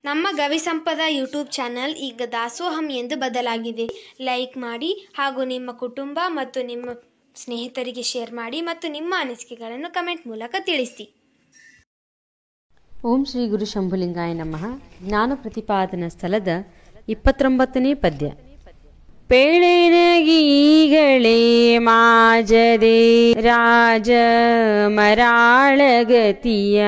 ನಮ್ಮ ಗವಿಸಂಪದ YouTube channel ಈಗ ದಾಸೋಹಂ ಎಂದು ಬದಲಾಗಿದೆ. ಲೈಕ್ ಮಾಡಿ ಹಾಗೂ ನಿಮ್ಮ ಕುಟುಂಬ ಮತ್ತು ನಿಮ್ಮ ಸ್ನೇಹಿತರಿಗೆ ಶೇರ್ ಮಾಡಿ ಮತ್ತು ನಿಮ್ಮ ಅನಿಸಿಕೆಗಳನ್ನು ಕಮೆಂಟ್ ಮೂಲಕ ತಿಳಿಸಿ. ಓಂ ಶ್ರೀ ಗುರು ಶಂಭುಲಿಂಗಾಯ ನಮಃ. ಜ್ಞಾನ ಪ್ರತಿಪಾದನಾ ಸ್ಥಳದ 29ನೇ ಪದ್ಯ. ಪೇಳೆನಗೀಗಳೇ ಮಾಜದೆ ರಾಜ ಮರಾಳಗತಿಯ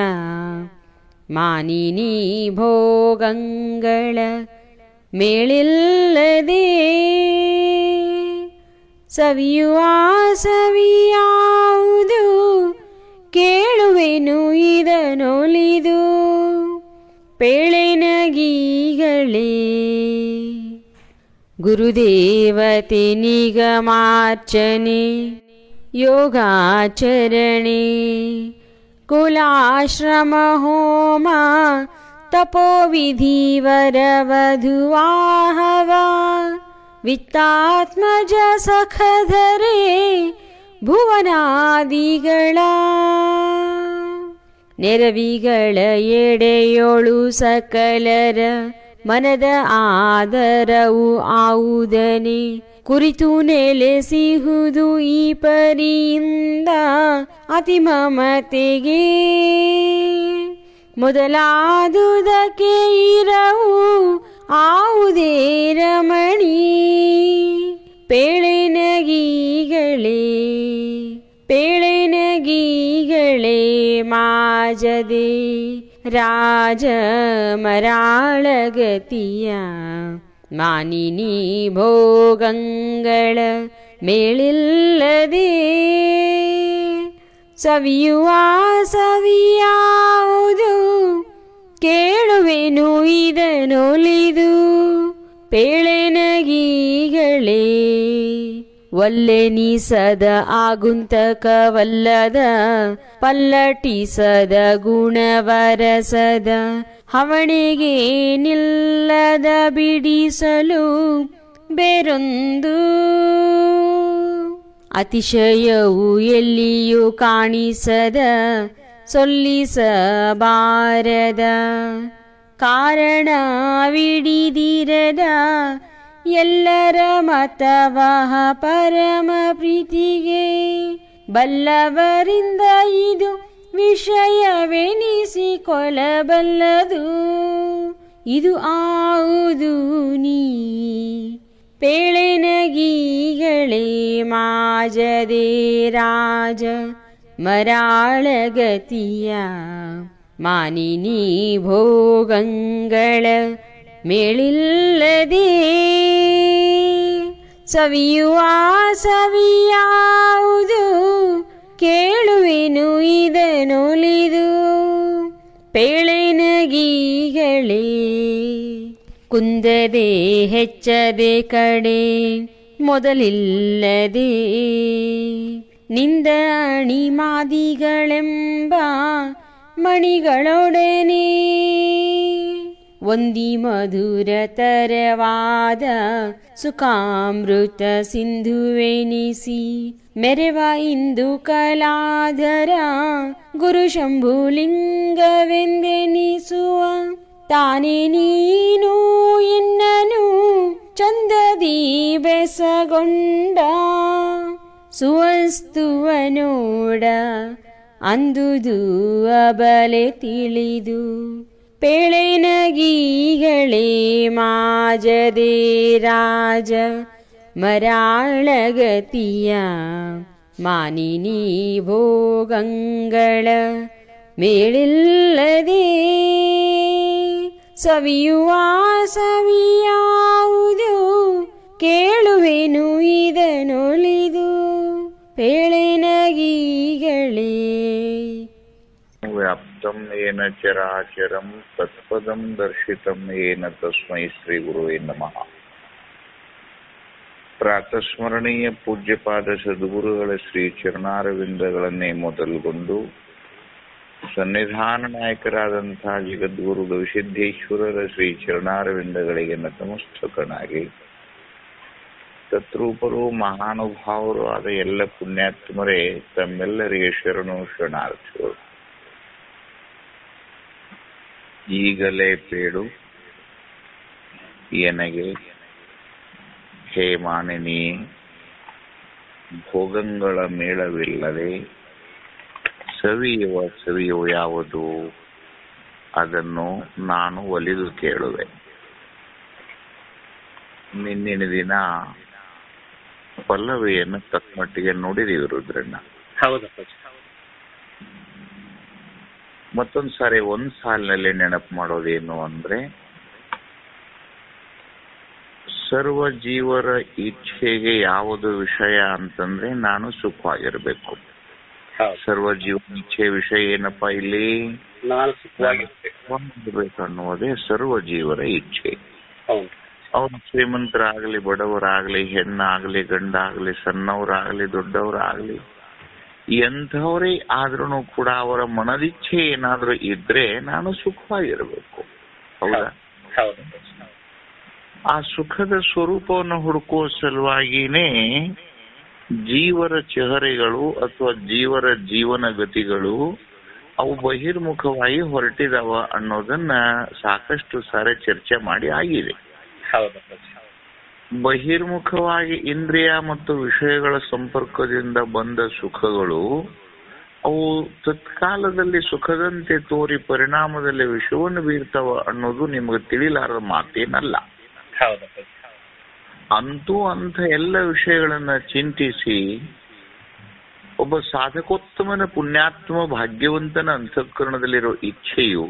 ಮಾನಿನಿ ಭೋಗಂಗಳ ಮೇಳಿಲ್ಲದೆ ಸವಿಯುವ ಸವಿಯಾವುದು ಕೇಳುವೆನು ಇದನೊಲಿದು ಪೇಳೆನಗೀಗಳೇ ಗುರುದೇವತೆ ನಿಗಮಾರ್ಚನೆ ಯೋಗಾಚರಣೆ ಕುಲಾಶ್ರಮ ಹೋಮ ತಪೋವಿಧಿವರ ವಧುವಾಹವ ವಿತ್ತಾತ್ಮಜ ಸಖಧರೆ ಭುವನಾದಿಗಳ ನೆರವಿಗಳ ಎಡೆಯೋಳು ಸಕಲರ ಮನದ ಆದರವು ಆವುದನೆ ಕುರಿತು ನೆಲೆಸಿಹುದು ಈ ಪರಿಯಿಂದ ಅತಿ ಮಮತೆಗೆ ಮೊದಲಾದುದಕ್ಕೆ ಇರವು ಆವುದೇ ರಮಣಿ ಪೇಳೆನಗೀಗಳೇ ಪೇಳೆನಗೀಗಳೇ ಮಾಜದೆ ರಾಜ ಮರಾಳಗತಿಯ ಮಾನಿನಿ ಭೋಗಂಗಳ ಮೇಳಿಲ್ಲದೆ ಸವಿಯುವ ಸವಿಯಾವುದು ಕೇಳುವೆನು ಇದನೊಲಿದು ಪೇಳೆನಗೀಗಳೇ ಒಲ್ಲೆನಿಸದ ಆಗುಂತಕವಲ್ಲದ ಪಲ್ಲಟಿಸದ ಗುಣವರಸದ ಹವಣಿಗೆ ನಿಲ್ಲದ ಬಿಡಿಸಲು ಬೇರೊಂದು ಅತಿಶಯವು ಎಲ್ಲಿಯೂ ಕಾಣಿಸದ ಸೊಲ್ಲಿಸಬಾರದ ಕಾರಣವಿಡಿದಿರದ ಎಲ್ಲರ ಮತವಹ ಪರಮ ಪ್ರೀತಿಗೆ ಬಲ್ಲವರಿಂದ ಇದು ವಿಷಯವೆನಿಸಿಕೊಳ್ಳಬಲ್ಲದು ಇದು ಆವುದು ನೀ ಪೇಳೆನಗೀಗಳೇ ಮಾಜದೆ ರಾಜ ಮರಾಳಗತಿಯ ಮಾನಿನಿ ಭೋಗಂಗಳ ಮೇಳಿಲ್ಲದೆ ಸವಿಯುವ ಸವಿಯಾವುದು ಕೇಳುವೆನು ಇದನೊಲಿದು ಪೇಳೆನಗೀಗಳೇ ಕುಂದದೆ ಹೆಚ್ಚದೆ ಕಡೆ ಮೊದಲಿಲ್ಲದೆ ನಿಂದ ಅಣಿಮಾದಿಗಳೆಂಬ ಮಣಿಗಳೊಡನೆ ಒಂದಿ ಮಧುರ ತರವಾದ ಸುಖಾಮೃತ ಸಿಂಧುವೆನಿಸಿ ಮೆರೆವ ಇಂದು ಕಲಾಧರ ಗುರು ಶಂಭುಲಿಂಗವೆಂದೆನಿಸುವ ತಾನೇ ನೀನು ಎನ್ನನು ಚಂದದಿ ಬೆಸಗೊಂಡ ಸುವಸ್ತುವನೋಡ ಅಂದುದು ಅಬಲೆ ತಿಳಿದು ಪೇಳೆನಗೀಗಳೇ ಮಾಜದೆ ರಾಜ ಮರಾಳಗತಿಯ ಮಾನಿನಿ ಭೋಗಂಗಳ ಮೇಳಿಲ್ಲದೆ ಸವಿಯುವ ಸವಿಯಾವುದು ಕೇಳುವೆನು ಇದನೊಲಿದು ಪೇಳೆನಗೀಗಳೇ ವ್ಯಾಪ್ತಂ ಏನ ಚರಾಚರಂ ತತ್ಪದಂ ದರ್ಶಿತಂ ಏನ ತಸ್ಮೈ ಶ್ರೀ ಗುರುವೇ ನಮಃ. ಪ್ರಾತಸ್ಮರಣೀಯ ಪೂಜ್ಯಪಾದ ಸದ್ಗುರುಗಳ ಶ್ರೀ ಚರಣಾರವಿಂದಗಳನ್ನೇ ಮೊದಲುಗೊಂಡು ಸನ್ನಿಧಾನ ನಾಯಕರಾದಂತಹ ಜಗದ್ಗುರು ಗವಿಸಿದ್ದೇಶ್ವರರ ಶ್ರೀ ಚರಣಾರವಿಂದಗಳಿಗೆ ನತಮಸ್ತಕನಾಗಿ ತತ್ರೂಪರು ಮಹಾನುಭಾವರು ಆದ ಎಲ್ಲ ಪುಣ್ಯಾತ್ಮರೇ ತಮ್ಮೆಲ್ಲರಿಗೆ ಶರಣು ಶರಣಾರ್ಥಿಗಳು. ಈಗಲೇ ಬೇಡು ಎನಗೆ ಹೇ ಮಾನಿನಿ, ಭೋಗಗಳ ಮೇಳವಿಲ್ಲದೆ ಸವಿಯುವ ಯಾವುದು ಅದನ್ನು ನಾನು ಒಲಿದು ಕೇಳುವೆ. ನಿನ್ನಿನ ದಿನ ಪಲ್ಲವಿಯನ್ನು ತಕ್ಕಮಟ್ಟಿಗೆ ನೋಡಿದೀವಿ ರುದ್ರಣ್ಣ. ಮತ್ತೊಂದು ಸಾರಿ ಒಂದ್ ಸಾಲಿನಲ್ಲಿ ನೆನಪು ಮಾಡೋದೇನು ಅಂದ್ರೆ, ಸರ್ವ ಜೀವರ ಇಚ್ಛೆಗೆ ಯಾವುದು ವಿಷಯ ಅಂತಂದ್ರೆ ನಾನು ಸುಖವಾಗಿರ್ಬೇಕು. ಸರ್ವ ಜೀವ ಇಚ್ಛೆ ವಿಷಯ ಏನಪ್ಪಾ ಇಲ್ಲಿ? ನಾನು ಸುಖವಾಗಿರ್ಬೇಕು ಅನ್ನೋದೇ ಸರ್ವ ಜೀವರ ಇಚ್ಛೆ. ಅವ್ರು ಶ್ರೀಮಂತರಾಗ್ಲಿ, ಬಡವರಾಗ್ಲಿ, ಹೆಣ್ಣಾಗ್ಲಿ, ಗಂಡಾಗ್ಲಿ, ಸಣ್ಣವರಾಗ್ಲಿ, ದೊಡ್ಡವರಾಗ್ಲಿ, ಎಂಥವರೇ ಆದ್ರೂ ಕೂಡ ಅವರ ಮನದಿಚ್ಛೆ ಏನಾದ್ರೂ ಇದ್ರೆ ನಾನು ಸುಖವಾಗಿರ್ಬೇಕು. ಹೌದಾ? ಆ ಸುಖದ ಸ್ವರೂಪವನ್ನು ಹುಡುಕುವ ಸಲುವಾಗಿನೇ ಜೀವರ ಚೆಹರೆಗಳು ಅಥವಾ ಜೀವರ ಜೀವನ ಗತಿಗಳು ಅವು ಬಹಿರ್ಮುಖವಾಗಿ ಹೊರಟಿದಾವ ಅನ್ನೋದನ್ನ ಸಾಕಷ್ಟು ಸಾರಿ ಚರ್ಚೆ ಮಾಡಿ ಆಗಿದೆ. ಬಹಿರ್ಮುಖವಾಗಿ ಇಂದ್ರಿಯ ಮತ್ತು ವಿಷಯಗಳ ಸಂಪರ್ಕದಿಂದ ಬಂದ ಸುಖಗಳು ಅವು ತತ್ಕಾಲದಲ್ಲಿ ಸುಖದಂತೆ ತೋರಿ ಪರಿಣಾಮದಲ್ಲಿ ವಿಷವನ್ನು ಬೀರ್ತಾವ ಅನ್ನೋದು ನಿಮ್ಗೆ ತಿಳಿಲಾರದ ಮಾತೇನಲ್ಲ. ಅಂತೂ ಅಂಥ ಎಲ್ಲ ವಿಷಯಗಳನ್ನ ಚಿಂತಿಸಿ ಒಬ್ಬ ಸಾಧಕೋತ್ತಮನ ಪುಣ್ಯಾತ್ಮ ಭಾಗ್ಯವಂತನ ಅಂತಃಕರಣದಲ್ಲಿರೋ ಇಚ್ಛೆಯು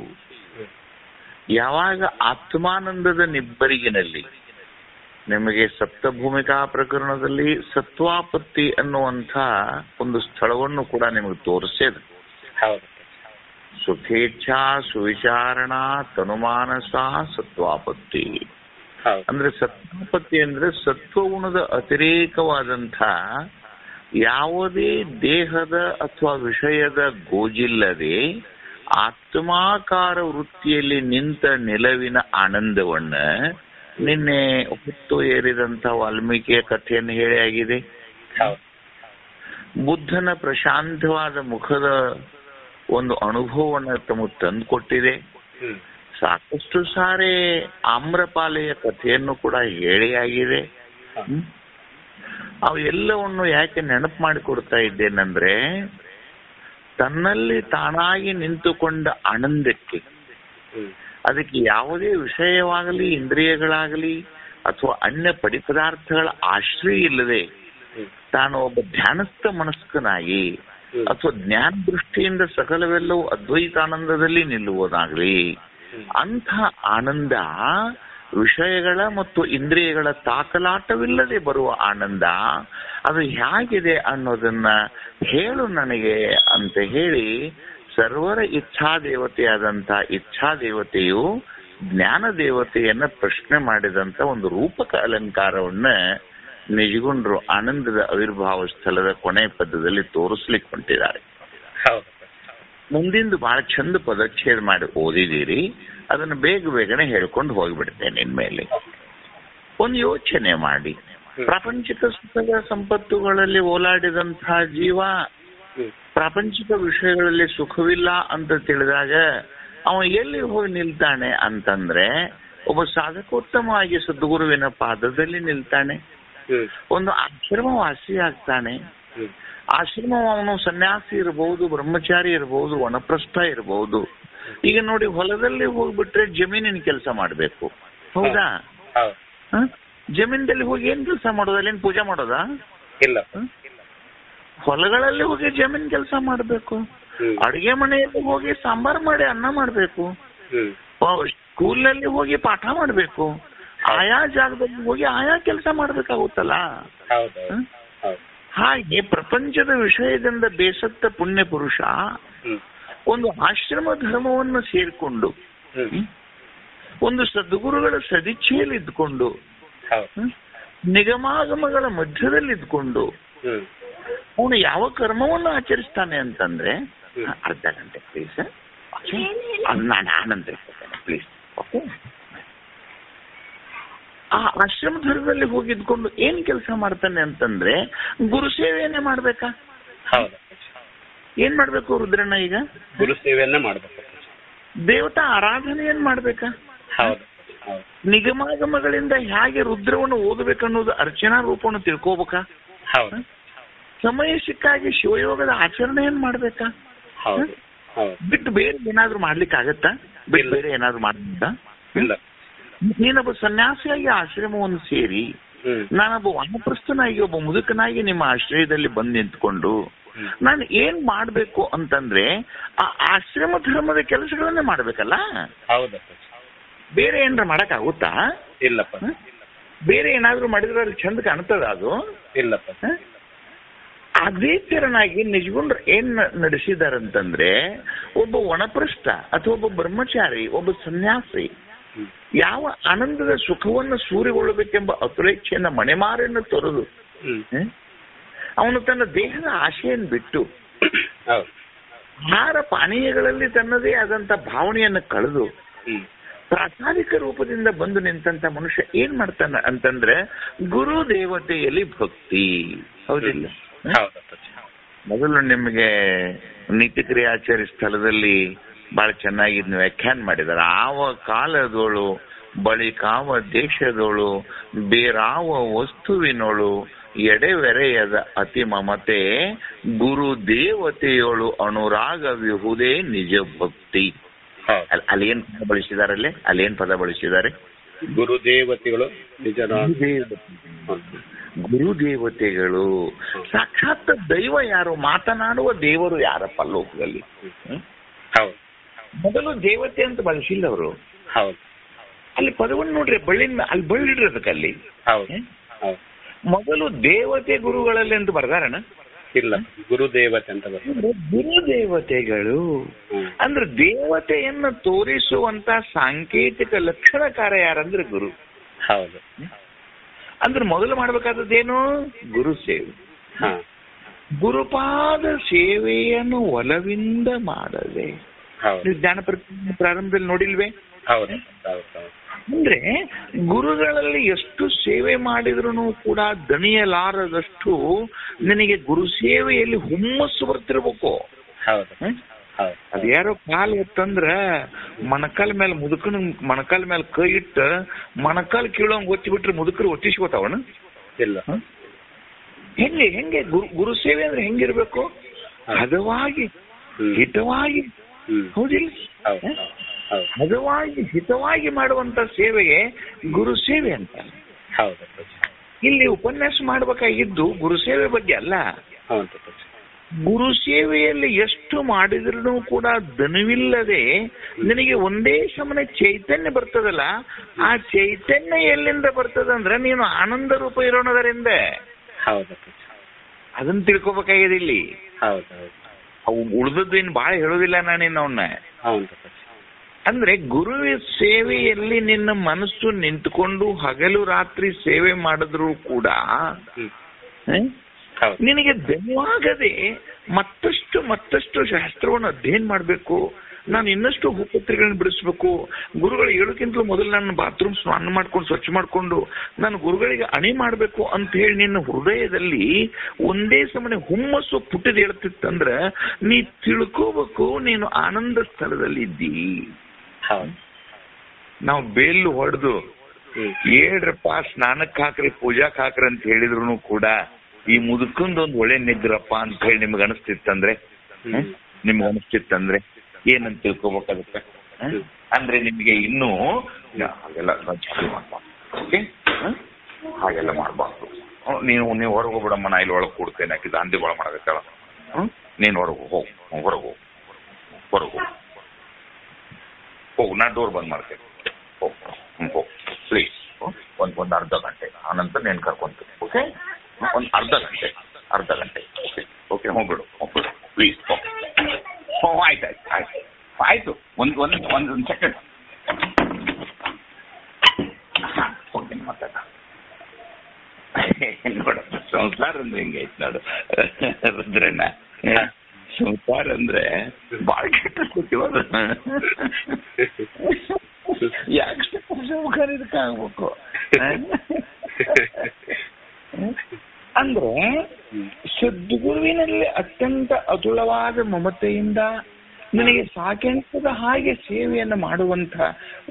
ಯಾವಾಗ ಆತ್ಮಾನಂದದ ನಿಬ್ಬರಿಗಿನಲ್ಲಿ, ನಿಮಗೆ ಸಪ್ತಭೂಮಿಕಾ ಪ್ರಕರಣದಲ್ಲಿ ಸತ್ವಾಪತ್ತಿ ಅನ್ನುವಂಥ ಒಂದು ಸ್ಥಳವನ್ನು ಕೂಡ ನಿಮಗೆ ತೋರಿಸೇದು. ಸುಖೇಚ್ಛಾ ಸುವಿಚಾರಣಾ ತನುಮಾನಸ ಸತ್ವಾಪತ್ತಿ ಅಂದ್ರೆ, ಸತ್ವಾಪತ್ತಿ ಅಂದ್ರೆ ಸತ್ವಗುಣದ ಅತಿರೇಕವಾದಂಥ ಯಾವುದೇ ದೇಹದ ಅಥವಾ ವಿಷಯದ ಗೋಜಿಲ್ಲದೆ ಆತ್ಮಾಕಾರ ವೃತ್ತಿಯಲ್ಲಿ ನಿಂತ ನಿಲವಿನ ಆನಂದವನ್ನ ನಿನ್ನೆ ಹೊತ್ತು ಏರಿದಂಥ ವಾಲ್ಮೀಕಿಯ ಕಥೆಯನ್ನು ಹೇಳಿ ಆಗಿದೆ. ಬುದ್ಧನ ಪ್ರಶಾಂತವಾದ ಮುಖದ ಒಂದು ಅನುಭವವನ್ನು ತಮಗೆ ತಂದುಕೊಟ್ಟಿದೆ. ಸಾಕಷ್ಟು ಸಾರಿ ಆಮ್ರಪಾಲೆಯ ಕಥೆಯನ್ನು ಕೂಡ ಹೇಳಿ ಆಗಿದೆ. ಅವು ಎಲ್ಲವನ್ನು ಯಾಕೆ ನೆನಪು ಮಾಡಿಕೊಡ್ತಾ ಇದ್ದೇನೆಂದ್ರೆ, ತನ್ನಲ್ಲಿ ತಾನಾಗಿ ನಿಂತುಕೊಂಡ ಆನಂದಕ್ಕೆ ಅದಕ್ಕೆ ಯಾವುದೇ ವಿಷಯವಾಗಲಿ, ಇಂದ್ರಿಯಗಳಾಗಲಿ ಅಥವಾ ಅನ್ಯ ಪದಾರ್ಥಗಳ ಆಶ್ರಯ ಇಲ್ಲದೆ ತಾನು ಒಬ್ಬ ಧ್ಯಾನಸ್ಥ ಮನಸ್ಕನಾಗಿ ಅಥವಾ ಜ್ಞಾನ ದೃಷ್ಟಿಯಿಂದ ಸಕಲವೆಲ್ಲವೂ ಅದ್ವೈತಾನಂದದಲ್ಲಿ ನಿಲ್ಲುವುದಾಗಲಿ, ಅಂಥ ಆನಂದ ವಿಷಯಗಳ ಮತ್ತು ಇಂದ್ರಿಯಗಳ ತಾಕಲಾಟವಿಲ್ಲದೆ ಬರುವ ಆನಂದ ಅದು ಹೇಗಿದೆ ಅನ್ನೋದನ್ನ ಹೇಳು ನನಗೆ ಅಂತ ಹೇಳಿ ಸರ್ವರ ಇಚ್ಛಾದೇವತೆಯಾದಂಥ ಇಚ್ಛಾದೇವತೆಯು ಜ್ಞಾನ ದೇವತೆಯನ್ನ ಪ್ರಶ್ನೆ ಮಾಡಿದಂತ ಒಂದು ರೂಪಕ ಅಲಂಕಾರವನ್ನ ನಿಜಗುಂಡ್ರು ಆನಂದದ ಆವಿರ್ಭಾವ ಸ್ಥಳದ ಕೊನೆ ಪದ್ಯದಲ್ಲಿ ತೋರಿಸ್ಲಿಕ್ಕೆ ಹೊಂಟಿದ್ದಾರೆ. ಮುಂದಿಂದು ಬಹಳ ಚಂದ ಪದಚ್ಛೇದ ಮಾಡಿ ಓದಿದ್ದೀರಿ, ಅದನ್ನು ಬೇಗನೆ ಹೇಳ್ಕೊಂಡು ಹೋಗಿಬಿಡ್ತೇನೆ. ಇನ್ಮೇಲೆ ಒಂದು ಯೋಚನೆ ಮಾಡಿ, ಪ್ರಾಪಂಚಿಕ ಸುಖದ ಸಂಪತ್ತುಗಳಲ್ಲಿ ಓಲಾಡಿದಂತಹ ಜೀವ ಪ್ರಾಪಂಚಿಕ ವಿಷಯಗಳಲ್ಲಿ ಸುಖವಿಲ್ಲ ಅಂತ ತಿಳಿದಾಗ ಅವ ಎಲ್ಲಿ ಹೋಗಿ ನಿಲ್ತಾನೆ ಅಂತಂದ್ರೆ, ಒಬ್ಬ ಸಾಧಕೋತ್ತಮವಾಗಿ ಸದ್ಗುರುವಿನ ಪಾದದಲ್ಲಿ ನಿಲ್ತಾನೆ. ಒಂದು ಆಶ್ರಮವಾಸಿ ಆಗ್ತಾನೆ. ಆಶ್ರಮ ಅವನು ಸನ್ಯಾಸಿ ಇರಬಹುದು, ಬ್ರಹ್ಮಚಾರಿ ಇರಬಹುದು, ವನಪ್ರಸ್ಥ ಇರಬಹುದು. ಈಗ ನೋಡಿ, ಹೊಲದಲ್ಲಿ ಹೋಗ್ಬಿಟ್ರೆ ಜಮೀನಿನ ಕೆಲಸ ಮಾಡ್ಬೇಕು. ಹೌದಾ? ಜಮೀನಲ್ಲಿ ಹೋಗಿ ಏನ್ ಕೆಲಸ ಮಾಡೋದ? ಅಲ್ಲೇನ್ ಪೂಜೆ ಮಾಡೋದಾ? ಇಲ್ಲ. ಹೊಲಗಳಲ್ಲಿ ಹೋಗಿ ಜಮೀನ್ ಕೆಲಸ ಮಾಡ್ಬೇಕು. ಅಡಿಗೆ ಮನೆಯಲ್ಲಿ ಹೋಗಿ ಸಾಂಬಾರ್ ಮಾಡಿ ಅನ್ನ ಮಾಡ್ಬೇಕು. ಸ್ಕೂಲ್ನಲ್ಲಿ ಹೋಗಿ ಪಾಠ ಮಾಡ್ಬೇಕು. ಆಯಾ ಜಾಗದಲ್ಲಿ ಹೋಗಿ ಆಯಾ ಕೆಲಸ ಮಾಡ್ಬೇಕಾಗುತ್ತಲ್ಲ. ಹಾಗೆ ಪ್ರಪಂಚದ ವಿಷಯದಿಂದ ಬೇಸತ್ತ ಪುಣ್ಯ ಪುರುಷ ಒಂದು ಆಶ್ರಮ ಧರ್ಮವನ್ನು ಸೇರಿಕೊಂಡು, ಒಂದು ಸದ್ಗುರುಗಳ ಸದಿಚ್ಛೆಯಲ್ಲಿ ಇದ್ಕೊಂಡು, ನಿಗಮಾಗಮಗಳ ಮಧ್ಯದಲ್ಲಿ ಇದ್ಕೊಂಡು ಅವನು ಯಾವ ಕರ್ಮವನ್ನು ಆಚರಿಸ್ತಾನೆ ಅಂತಂದ್ರೆ, ಅರ್ಧ ಗಂಟೆ ಪ್ಲೀಸ್, ನಾನು ಆನಂತರ ಪ್ಲೀಸ್. ಓಕೆ, ಆ ಆಶ್ರಮ ಧರ್ಮದಲ್ಲಿ ಹೋಗಿದ್ಕೊಂಡು ಏನ್ ಕೆಲಸ ಮಾಡ್ತಾನೆ ಅಂತಂದ್ರೆ, ಗುರು ಸೇವೆಯನ್ನೇ ಮಾಡ್ಬೇಕಾ? ಏನ್ ಮಾಡ್ಬೇಕು ರುದ್ರಣ್ಣ? ಈಗ ಗುರು ಸೇವೆಯನ್ನೇ ಮಾಡ್ಬೇಕು. ದೇವತಾ ಆರಾಧನೆಯನ್ನ ಮಾಡ್ಬೇಕಾ? ಹೌದು. ನಿಗಮಾಗಮಗಳಿಂದ ಹೇಗೆ ರುದ್ರವನ್ನು ಓದಬೇಕನ್ನೋದು ಅರ್ಚನಾ ರೂಪವನ್ನು ತಿಳ್ಕೋಬೇಕಾ? ಹೌದು. ಸಮಯ ಸಿಕ್ಕಾಗಿ ಶಿವಯೋಗದ ಆಚರಣೆಯನ್ನ ಮಾಡ್ಬೇಕಾ? ಹೌದು. ಬಿಟ್ಟು ಬೇರೆ ಏನಾದ್ರು ಮಾಡ್ಲಿಕ್ಕೆ ಆಗತ್ತಾ? ಬಿಟ್ಟು ಬೇರೆ ಏನಾದ್ರು ಮಾಡ್ಬೇಕಾ? ಇಲ್ಲ. ನೀನೊಬ್ಬ ಸನ್ಯಾಸಿಯಾಗಿ ಆಶ್ರಮವನ್ನು ಸೇರಿ, ನಾನೊಬ್ಬ ವಾನಪ್ರಸ್ಥನಾಗಿ ಒಬ್ಬ ಮುದುಕನಾಗಿ ನಿಮ್ಮ ಆಶ್ರಯದಲ್ಲಿ ಬಂದು ನಿಂತ್ಕೊಂಡು ನಾನು ಏನ್ ಮಾಡ್ಬೇಕು ಅಂತಂದ್ರೆ ಆ ಆಶ್ರಮ ಧರ್ಮದ ಕೆಲಸಗಳನ್ನೇ ಮಾಡ್ಬೇಕಲ್ಲ. ಹೌದು. ಬೇರೆ ಏನಾರ ಮಾಡಕ್ ಆಗುತ್ತಾ? ಇಲ್ಲಪ್ಪ. ಬೇರೆ ಏನಾದ್ರು ಮಾಡಿದ್ರೆ ಅಲ್ಲಿ ಚಂದ ಕಾಣ್ತದ ಅದು? ಇಲ್ಲಪ್ಪ. ಅದೇ ತೆರನಾಗಿ ನಿಜಗುಂಡ್ರು ಏನ್ ನಡೆಸಿದಾರಂತಂದ್ರೆ, ಒಬ್ಬ ವನಪ್ರಸ್ಥ ಅಥವಾ ಒಬ್ಬ ಬ್ರಹ್ಮಚಾರಿ, ಒಬ್ಬ ಸನ್ಯಾಸಿ ಯಾವ ಆನಂದದ ಸುಖವನ್ನು ಸೂರೆಗೊಳ್ಳಬೇಕೆಂಬ ಅಪೇಕ್ಷೆಯನ್ನ ಮನೆಮಾರನ್ನು ತೊರೆದು ಅವನು ತನ್ನ ದೇಹದ ಆಶೆಯನ್ನು ಬಿಟ್ಟು ಆಹಾರ ಪಾನೀಯಗಳಲ್ಲಿ ತನ್ನದೇ ಆದಂತ ಭಾವನೆಯನ್ನು ಕಳೆದು ಪ್ರಾಸಾದಿಕ ರೂಪದಿಂದ ಬಂದು ನಿಂತ ಮನುಷ್ಯ ಏನ್ ಮಾಡ್ತಾನ ಅಂತಂದ್ರೆ ಗುರು ದೇವತೆಯಲ್ಲಿ ಭಕ್ತಿ. ಹೌದಿಲ್ಲ? ಮೊದಲು ನಿಮಗೆ ನೀತಿ ಕ್ರಿಯಾಚಾರಿ ಸ್ಥಳದಲ್ಲಿ ಬಹಳ ಚೆನ್ನಾಗಿ ವ್ಯಾಖ್ಯಾನ ಮಾಡಿದ್ದಾರೆ. ಆವ ಕಾಲದೋಳು ಬಳಿಕಾವ ದೇಶದೋಳು ಬೇರಾವ ವಸ್ತುವಿನೋಳು ಎಡೆವೆರೆಯದ ಅತಿ ಮಮತೆ ಗುರು ದೇವತೆಯೋಳು ಅನುರಾಗವಿಹುದೇ ನಿಜ ಭಕ್ತಿ. ಅಲ್ಲೇನ್ ಪದ ಬಳಸಿದಾರಲ್ಲಿ? ಅಲ್ಲೇನ್ ಪದ ಬಳಸಿದ್ದಾರೆ? ಗುರುದೇವತೆಗಳು ನಿಜ ಗುರುದೇವತೆಗಳು. ಸಾಕ್ಷಾತ್ ದೈವ ಯಾರು? ಮಾತನಾಡುವ ದೇವರು ಯಾರಪ್ಪ ಲೋಕದಲ್ಲಿ? ಮೊದಲು ದೇವತೆ ಅಂತ ಬಳಸಿಲ್ಲ ಅವರು. ಅಲ್ಲಿ ಪದವನ್ನು ನೋಡ್ರಿ, ಬಳ್ಳಿನ ಅಲ್ಲಿ ಬಳ್ಳಿಡ್ರಿ ಅದಕ್ಕಲ್ಲಿ. ಮೊದಲು ದೇವತೆ ಗುರುಗಳಲ್ಲಿ ಅಂತ ಬರ್ದಾರಣ? ಇಲ್ಲ, ಗುರುದೇವತೆ ಅಂತ ಬರ್ತಾರೆ. ಗುರುದೇವತೆಗಳು ಅಂದ್ರೆ ದೇವತೆಯನ್ನು ತೋರಿಸುವಂತ ಸಾಂಕೇತಿಕ ಲಕ್ಷಣಕಾರ ಯಾರಂದ್ರೆ ಗುರು. ಹೌದು. ಅಂದ್ರೆ ಮೊದಲು ಮಾಡ್ಬೇಕಾದದ್ದೇನು? ಗುರು ಸೇವೆ. ಗುರುಪಾದ ಸೇವೆಯನ್ನು ಒಲವಿಂದ ಮಾಡದೆ. ನೀವು ಜ್ಞಾನ ಪ್ರಾರಂಭದಲ್ಲಿ ನೋಡಿಲ್ವೇ? ಅಂದ್ರೆ ಗುರುಗಳಲ್ಲಿ ಎಷ್ಟು ಸೇವೆ ಮಾಡಿದ್ರು ಕೂಡ ದಣಿಯಲಾರದಷ್ಟು ನಿನಗೆ ಗುರು ಸೇವೆಯಲ್ಲಿ ಹುಮ್ಮಸ್ಸು ಬರ್ತಿರ್ಬೇಕು. ಅದ್ಯಾರೋ ಕಾಲ್ ಎತ್ತಂದ್ರ ಮಣಕಾಲ್ ಮೇಲೆ ಮುದುಕನ ಮಣಕಾಲ್ ಮೇಲೆ ಕೈ ಇಟ್ಟ ಮಣಕಾಲ್ ಕೀಳೋಂಗ್ ಒತ್ತಿ ಬಿಟ್ರೆ ಮುದುಕರು ಒತ್ತಿಸ್ಕೋತಾವಣ? ಇಲ್ಲ. ಹೆಂಗೆ ಗುರು ಸೇವೆ ಅಂದ್ರೆ ಹೆಂಗಿರ್ಬೇಕು? ಹದವಾಗಿ ಹಿತವಾಗಿ. ಹೌದಿಲ್ಲ? ಹದವಾಗಿ ಹಿತವಾಗಿ ಮಾಡುವಂತ ಸೇವೆಗೆ ಗುರು ಸೇವೆ ಅಂತ. ಇಲ್ಲಿ ಉಪನ್ಯಾಸ ಮಾಡ್ಬೇಕಾಗಿದ್ದು ಗುರು ಸೇವೆ ಬಗ್ಗೆ ಅಲ್ಲ. ಗುರು ಸೇವೆಯಲ್ಲಿ ಎಷ್ಟು ಮಾಡಿದ್ರೂ ಕೂಡ ದನವಿಲ್ಲದೆ ನಿನಗೆ ಒಂದೇ ಸಮನೆ ಚೈತನ್ಯ ಬರ್ತದಲ್ಲ, ಆ ಚೈತನ್ಯ ಎಲ್ಲಿಂದ ಬರ್ತದಂದ್ರೆ ನೀನು ಆನಂದ ರೂಪ ಇರೋಣದರಿಂದ. ಅದನ್ನ ತಿಳ್ಕೊಬೇಕಾಗಿದೆ ಇಲ್ಲಿ. ಅವು ಉಳಿದದ್ದೇನು ಬಹಳ ಹೇಳೋದಿಲ್ಲ ನಾನಿನ್ನ ಅವನ್ನ. ಅಂದ್ರೆ ಗುರುವಿನ ಸೇವೆಯಲ್ಲಿ ನಿನ್ನ ಮನಸ್ಸು ನಿಂತ್ಕೊಂಡು ಹಗಲು ರಾತ್ರಿ ಸೇವೆ ಮಾಡಿದ್ರು ಕೂಡ ನಿನಗೆ ದೆವ್ವಾಗದೆ ಮತ್ತಷ್ಟು ಶಾಸ್ತ್ರವನ್ನು ಅಧ್ಯಯನ ಮಾಡಬೇಕು. ನಾನು ಇನ್ನಷ್ಟು ಹೂಪತ್ರಿಗಳನ್ನ ಬಿಡಿಸ್ಬೇಕು. ಗುರುಗಳು ಹೇಳೋಕ್ಕಿಂತಲೂ ಮೊದಲು ನನ್ನ ಬಾತ್ರೂಮ್ ಸ್ನಾನ ಮಾಡ್ಕೊಂಡು ಸ್ವಚ್ಛ ಮಾಡ್ಕೊಂಡು ನಾನು ಗುರುಗಳಿಗೆ ಅಣಿ ಮಾಡಬೇಕು ಅಂತ ಹೇಳಿ ನಿನ್ನ ಹೃದಯದಲ್ಲಿ ಒಂದೇ ಸಮನೆ ಹುಮ್ಮಸ್ಸು ಪುಟ್ಟಿದ ಹೇಳ್ತಿತ್ತಂದ್ರ ನೀ ತಿಳ್ಕೋಬೇಕು ನೀನು ಆನಂದ ಸ್ಥಳದಲ್ಲಿ ಇದ್ದಿ. ನಾವು ಬೇಲು ಹೊಡೆದು ಹೇಳ್ರಪ್ಪ ಸ್ನಾನಕ್ಕೆ ಹಾಕ್ರಿ ಪೂಜಾಕ್ ಹಾಕ್ರಿ ಅಂತ ಹೇಳಿದ್ರು ಕೂಡ ಈ ಮುದುಕಂದೊಂದು ಒಳ್ಳೆ ನಿದ್ರಪ್ಪ ಅಂತ ಹೇಳಿ ನಿಮ್ಗೆ ಅನಿಸ್ತಿತ್ತಂದ್ರೆ ಏನಂತ ತಿಳ್ಕೊಬೇಕಾಗುತ್ತೆ? ಅಂದ್ರೆ ನಿಮ್ಗೆ ಇನ್ನೂ ಹಾಗೆಲ್ಲ ಓಕೆ, ಹಾಗೆಲ್ಲ ಮಾಡ್ಬಾರ್ದು. ನೀವು ಹೊರಗೆ ಹೋಗ್ಬಿಡಮ್ಮ, ನಾ ಇಲ್ಲಿ ಒಳಗೆ ಕೊಡ್ತೇನೆ, ಹಾಕಿದ ಹಂದಿ ಒಳಗೆ ಮಾಡಬೇಕಲ್ಲ. ನೀನು ಹೊರಗು ಹೊರಗು ಹೋಗು, ನಾ ಡೋರ್ ಬಂದ್ ಮಾಡ್ತೇನೆ. ಹೋಗು ಪ್ಲೀಸ್. ಒಂದು ಅರ್ಧ ಗಂಟೆ ಆನಂತರ ನೀನು ಕರ್ಕೊಂತೀನಿ. ಓಕೆ, ಒಂದು ಅರ್ಧ ಗಂಟೆ ಓಕೆ ಹೋಗ್ಬಿಡು ಪ್ಲೀಸ್. ಆಯ್ತು ಒಂದು ಸೆಕೆಂಡ್. ಹೋಗ್ತೀನಿ ಮಾತಾಡ. ನೋಡ, ಸಂಸಾರ ಅಂದ್ರೆ ಹಿಂಗೈತ್ ನೋಡು ರುದ್ರಣ್ಣ. ಸಂಸಾರ ಅಂದ್ರೆ ಬಾಳ್ ಕೆಟ್ಟ ಕೂತಿವಲ್ಲ. ಯಾಕೆ ಇದಕ್ಕೆ ಆಗ್ಬೇಕು ಅಂದ್ರೆ ಸದ್ಗುರುವಿನಲ್ಲಿ ಅತ್ಯಂತ ಅತುಳವಾದ ಮಮತೆಯಿಂದ ನಿನಗೆ ಸಾಕೆನಿಸದ ಹಾಗೆ ಸೇವೆಯನ್ನು ಮಾಡುವಂತ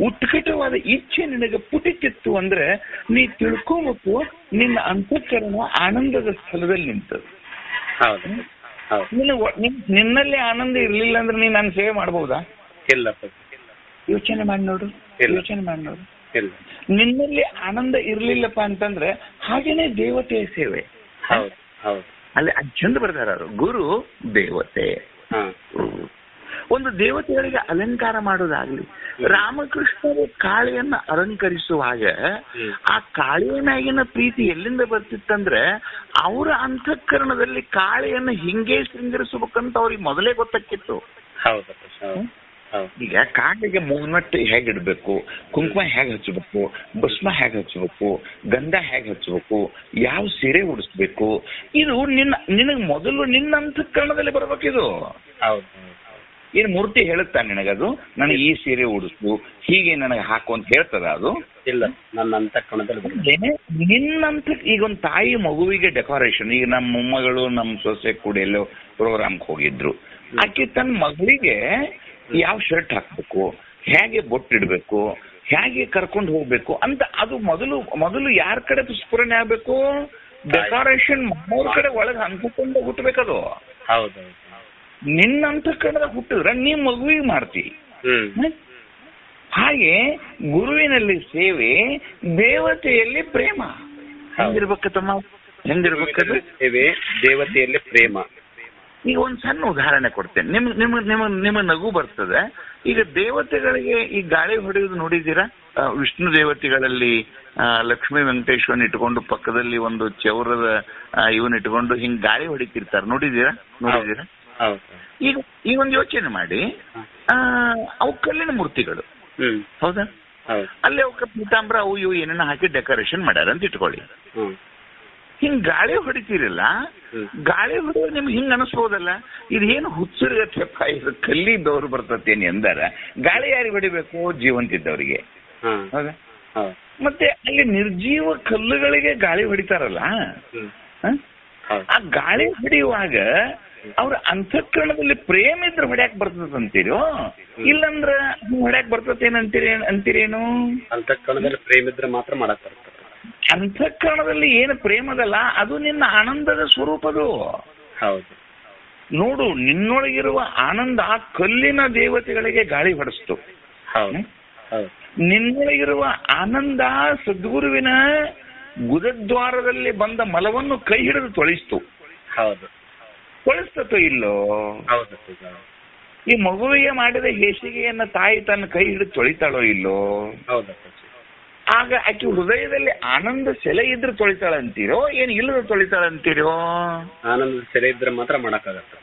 ಉತ್ಕಟವಾದ ಇಚ್ಛೆ ನಿನಗೆ ಪುಟಿತಿತ್ತು ಅಂದ್ರೆ ನೀ ತಿಳ್ಕೋಬೇಕು, ನಿನ್ನ ಅಂತಃಕರಣ ಆನಂದದ ಸ್ಥಳದಲ್ಲಿ ನಿಂತದ್ದು. ನಿನ್ನಲ್ಲಿ ಆನಂದ ಇರ್ಲಿಲ್ಲ ಅಂದ್ರೆ ನೀನ್ ನನ್ನ ಸೇವೆ ಮಾಡಬಹುದಾ? ಯೋಚನೆ ಮಾಡಿ ನೋಡು, ಯೋಚನೆ ಮಾಡಿ ನೋಡು. ನಿನ್ನಲ್ಲಿ ಆನಂದ ಇರ್ಲಿಲ್ಲಪ್ಪ ಅಂತಂದ್ರೆ ಹಾಗೇನೆ ದೇವತೆಯ ಸೇವೆ. ಅಲ್ಲಿ ಚಂದ ಬರ್ತಾರ, ಗುರು ದೇವತೆ. ಒಂದು ದೇವತೆಗಳಿಗೆ ಅಲಂಕಾರ ಮಾಡೋದಾಗ್ಲಿ, ರಾಮಕೃಷ್ಣರು ಕಾಳಿಯನ್ನ ಅಲಂಕರಿಸುವಾಗ ಆ ಕಾಳಿಯ ಮ್ಯಾಗಿನ ಪ್ರೀತಿ ಎಲ್ಲಿಂದ ಬರ್ತಿತ್ತಂದ್ರೆ ಅವರ ಅಂತಃಕರಣದಲ್ಲಿ ಕಾಳಿಯನ್ನ ಹಿಂಗೆ ಶೃಂಗರಿಸಬೇಕಂತ ಅವ್ರಿಗೆ ಮೊದಲೇ ಗೊತ್ತಾಕಿತ್ತು. ಈಗ ಕಾಳಿಗೆ ಮೂಗ್ನಟ್ಟು ಹೇಗಿಡ್ಬೇಕು, ಕುಂಕುಮ ಹೇಗೆ ಹಚ್ಚಬೇಕು, ಭಸ್ಮ ಹೇಗೆ ಹಚ್ಚಬೇಕು, ಗಂಧ ಹೇಗೆ ಹಚ್ಚಬೇಕು, ಯಾವ ಸೀರೆ ಉಡಿಸ್ಬೇಕು, ಇದು ನಿನಗ್ ಮೊದಲು ನಿನ್ನ ಅಂತಃಕರಣದಲ್ಲಿ ಬರ್ಬೇಕಿದು. ಏನ್ ಮೂರ್ತಿ ಹೇಳುತ್ತಾ ನಿನಗದು ನನಗೆ ಈ ಸೀರೆ ಉಡಿಸ್ತು, ಹೀಗೆ ನನಗೆ ಹಾಕು ಅಂತ ಹೇಳ್ತದ? ಅದು ಇಲ್ಲ, ನನ್ನ ಅಂತಃಕರಣದಲ್ಲಿ ನಿನ್ನಂತ. ಈಗ ಒಂದು ತಾಯಿ ಮಗುವಿಗೆ ಡೆಕೋರೇಷನ್, ಈಗ ನಮ್ಮ ಮೊಮ್ಮಗಳು ನಮ್ಮ ಸೊಸೆ ಕೂಡ ಎಲ್ಲೋ ಪ್ರೋಗ್ರಾಮ್ಗೆ ಹೋಗಿದ್ರು, ಆಕೆ ತನ್ನ ಮಗಳಿಗೆ ಯಾವ ಶರ್ಟ್ ಹಾಕ್ಬೇಕು, ಹೇಗೆ ಬೊಟ್ಟಿಡ್ಬೇಕು, ಹೇಗೆ ಕರ್ಕೊಂಡು ಹೋಗ್ಬೇಕು ಅಂತ ಅದು ಮೊದಲು ಯಾರ ಕಡೆ ಸ್ಫುರಣೆ ಆಗ್ಬೇಕು? ಡೆಕೋರೇಷನ್ ಮಾಡೋರ್ ಕಡೆ ಒಳಗೆ ಅನ್ಕೊಂಡು ಹುಟ್ಟಬೇಕದು. ನಿನ್ನ ಅಂತಃಕರಣದ ಹುಟ್ಟಿದ್ರೆ ನೀ ಮಗುವಿಗೆ ಮಾಡ್ತಿ. ಹಾಗೆ ಗುರುವಿನಲ್ಲಿ ಸೇವೆ, ದೇವತೆಯಲ್ಲಿ ಪ್ರೇಮ. ಹೆಂಗಿರ್ಬೇಕಮ್ಮ? ಹೆಂಗಿರ್ಬೇಕದು? ದೇವತೆಯಲ್ಲಿ ಪ್ರೇಮ. ಈಗ ಒಂದು ಸಣ್ಣ ಉದಾಹರಣೆ ಕೊಡ್ತೇನೆ. ನಿಮ್ಮ ನಗು ಬರ್ತದೆ. ಈಗ ದೇವತೆಗಳಿಗೆ ಈ ಗಾಳಿ ಹೊಡೆಯೋದು ನೋಡಿದ್ದೀರಾ? ವಿಷ್ಣು ದೇವತೆಗಳಲ್ಲಿ ಲಕ್ಷ್ಮೀ ವೆಂಕಟೇಶ್ವರನ್ ಇಟ್ಕೊಂಡು ಪಕ್ಕದಲ್ಲಿ ಒಂದು ಚೌರದ ಇವನ್ ಇಟ್ಕೊಂಡು ಹಿಂಗ್ ಗಾಳಿ ಹೊಡಿತಿರ್ತಾರೆ, ನೋಡಿದ್ದೀರಾ? ಈಗ ಒಂದು ಯೋಚನೆ ಮಾಡಿ, ಅವು ಕಲ್ಲಿನ ಮೂರ್ತಿಗಳು, ಹೌದಾ? ಅಲ್ಲಿ ಅವಕ್ಕೆ ಪೀತಾಂಬರ ಅವು ಇವು ಏನೇನ ಹಾಕಿ ಡೆಕೋರೇಷನ್ ಮಾಡ್ಯಾರ ಅಂತ ಇಟ್ಕೊಳ್ಳಿ. ಹಿಂಗ್ ಗಾಳಿ ಹೊಡಿತೀರಲ್ಲ, ಗಾಳಿ ಹೊಡೆದ ನಿಮ್ಗೆ ಹಿಂಗ್ ಅನಿಸ್ಬೋದಲ್ಲ, ಇದೇನು ಹುಚ್ಚರಿಗತ್ತಪ್ಪ, ಇದು ಕಲ್ಲಿದ್ದವ್ರು ಬರ್ತತೇನೆ ಎಂದಾರ. ಗಾಳಿ ಯಾರಿಗೆ ಹೊಡಿಬೇಕು? ಜೀವಂತಿದ್ದವರಿಗೆ, ಹೌದಾ? ಮತ್ತೆ ಅಲ್ಲಿ ನಿರ್ಜೀವ ಕಲ್ಲುಗಳಿಗೆ ಗಾಳಿ ಹೊಡಿತಾರಲ್ಲ, ಆ ಗಾಳಿ ಹೊಡೆಯುವಾಗ ಅವ್ರ ಅಂತಃಕರಣದಲ್ಲಿ ಪ್ರೇಮ ಇದ್ರೆ ಹೊಡ್ಯಾಕ್ ಬರ್ತದಂತೀರೋ, ಇಲ್ಲಂದ್ರ ಹೊಡ್ಯಾಕ್ ಅಂತೀರೇನು? ಅಂತಃಕರಣದಲ್ಲಿ ಪ್ರೇಮ ಇದ್ರೆ ಮಾತ್ರ ಮಾಡಕ್ ಬರ್ತದೆ. ಅಂತಃಕರಣದಲ್ಲಿ ಏನು ಪ್ರೇಮದಲ್ಲ, ಅದು ನಿನ್ನ ಆನಂದದ ಸ್ವರೂಪದು. ನೋಡು, ನಿನ್ನೊಳಗಿರುವ ಆನಂದ ಕಲ್ಲಿನ ದೇವತೆಗಳಿಗೆ ಗಾಳಿ ಹೊಡೆಸ್ತು. ನಿನ್ನೊಳಗಿರುವ ಆನಂದ ಸದ್ಗುರುವಿನ ಗುದದ್ವಾರದಲ್ಲಿ ಬಂದ ಮಲವನ್ನು ಕೈ ಹಿಡಿದು ತೊಳಿಸ್ತು. ತೊಳಿಸ್ತೋ ಇಲ್ಲೋ? ಈ ಮಗುವಿಗೆ ಮಾಡಿದ ಹೇಸಿಗೆಯನ್ನ ತಾಯಿ ತನ್ನ ಕೈ ಹಿಡಿದು ತೊಳಿತಾಳೋ ಇಲ್ಲೋ? ಆಗ ಆಕೆ ಹೃದಯದಲ್ಲಿ ಆನಂದ ಸೆಲೆ ಇದ್ರೆ ತೊಳಿತಾಳ ಅಂತೀರೋ, ಏನ್ ಇಲ್ಲದ ತೊಳಿತಾಳ ಅಂತೀರೋ? ಆನಂದ ಸೆಲೆ ಇದ್ರೆ ಮಾತ್ರ ಮಾಡಕ್ಕಾಗತ್ತ.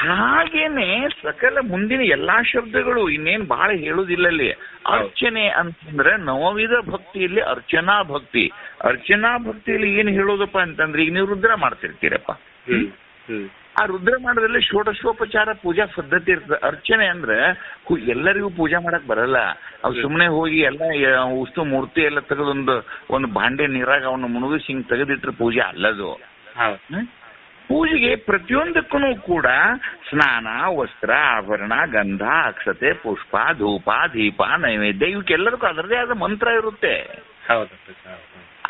ಹಾಗೇನೆ ಸಕಲ ಮುಂದಿನ ಎಲ್ಲಾ ಶಬ್ದಗಳು ಇನ್ನೇನ್ ಬಹಳ ಹೇಳುದಿಲ್ಲ ಅಲ್ಲಿ. ಅರ್ಚನೆ ಅಂತಂದ್ರೆ ನವವಿಧ ಭಕ್ತಿಯಲ್ಲಿ ಅರ್ಚನಾ ಭಕ್ತಿ. ಅರ್ಚನಾ ಭಕ್ತಿಯಲ್ಲಿ ಏನ್ ಹೇಳೋದಪ್ಪ ಅಂತಂದ್ರೆ, ಈಗ ನೀವು ರುದ್ರ ಮಾಡ್ತಿರ್ತೀರಪ್ಪ, ಆ ರುದ್ರ ಮಾಡೋದ್ರಲ್ಲಿ ಷೋಡಶೋಪಚಾರ ಪೂಜಾ ಪದ್ಧತಿ ಇರ್ತದೆ. ಅರ್ಚನೆ ಅಂದ್ರೆ ಎಲ್ಲರಿಗೂ ಪೂಜಾ ಮಾಡಕ್ ಬರಲ್ಲ. ಅವ್ ಸುಮ್ನೆ ಹೋಗಿ ಎಲ್ಲ ಉಸ್ತು ಮೂರ್ತಿ ಎಲ್ಲ ತೆಗೆದೊಂದು ಬಾಂಡೆ ನೀರಾಗ ಅವನು ಮುಳುಗಿಸಿ ಹಿಂಗ್ ತೆಗೆದಿಟ್ರೆ ಪೂಜೆ ಅಲ್ಲದು. ಪೂಜೆಗೆ ಪ್ರತಿಯೊಂದಕ್ಕೂ ಕೂಡ ಸ್ನಾನ, ವಸ್ತ್ರ, ಆಭರಣ, ಗಂಧ, ಅಕ್ಷತೆ, ಪುಷ್ಪ, ಧೂಪ, ದೀಪ, ನೈವೇದ್ಯ ಇವಕ್ಕೆಲ್ಲದಕ್ಕೂ ಅದರದೇ ಆದ ಮಂತ್ರ ಇರುತ್ತೆ.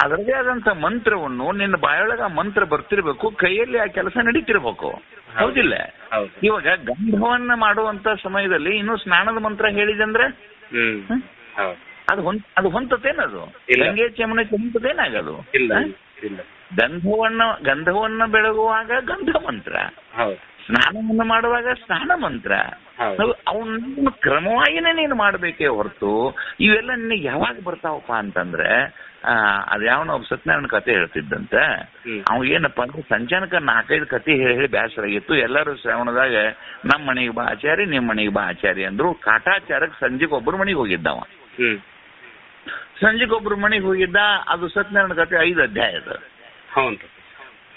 ಅದರದೇ ಆದಂತ ಮಂತ್ರವನ್ನು ನಿನ್ನ ಬಾಯೊಳಗ ಮಂತ್ರ ಬರ್ತಿರ್ಬೇಕು, ಕೈಯಲ್ಲಿ ಆ ಕೆಲಸ ನಡೀತಿರ್ಬೇಕು, ಹೌದಿಲ್ಲ? ಇವಾಗ ಗಂಧವನ್ನ ಮಾಡುವಂತ ಸಮಯದಲ್ಲಿ ಇನ್ನು ಸ್ನಾನದ ಮಂತ್ರ ಹೇಳಿದಂದ್ರೆ ಅದು ಹೊಂತತೇನದು? ಗಂಗೆ ಚಮನೆ ಹೊಂತತೇನಾಗದು? ಗಂಧವನ್ನ ಬೆಳಗುವಾಗ ಗಂಧ ಮಂತ್ರ, ಸ್ನಾನವನ್ನು ಮಾಡುವಾಗ ಸ್ನಾನ ಮಂತ್ರ. ಅವನ್ನ ಕ್ರಮವಾಗಿನೇ ನೀನು ಮಾಡ್ಬೇಕೇ ಹೊರತು ಇವೆಲ್ಲ ನಿನಗೆ ಯಾವಾಗ ಬರ್ತಾವಪ್ಪ ಅಂತಂದ್ರೆ, ಅದ್ಯಾವನ ಒಬ್ಬ ಸತ್ಯನಾರಾಯಣ ಕತೆ ಹೇಳ್ತಿದ್ದಂತ. ಅವ್ ಏನಪ್ಪ ಅಂದ್ರೆ ಸಂಚಾನಕ 4-5 ಕತೆ ಹೇಳಿ ಬೇಸರ ಆಗಿತ್ತು. ಎಲ್ಲರೂ ಶ್ರವಣದಾಗ ನಮ್ಮ ಮನೆಗೆ ಬಾ ಆಚಾರಿ, ನಿಮ್ಮ ಮನೆಗೆ ಬಾ ಆಚಾರಿ ಅಂದ್ರು. ಕಾಟಾಚಾರಕ್ಕೆ ಸಂಜೆಗೆ ಒಬ್ಬರ ಮನೆಗೆ ಹೋಗಿದ್ದವ. ಸಂಜೆಗೆ ಒಬ್ರು ಮನೆಗೆ ಹೋಗಿದ್ದ. ಅದು ಸತ್ಯನಾರಾಯಣ ಕತೆ 5 ಅಧ್ಯಾಯ ಅದ.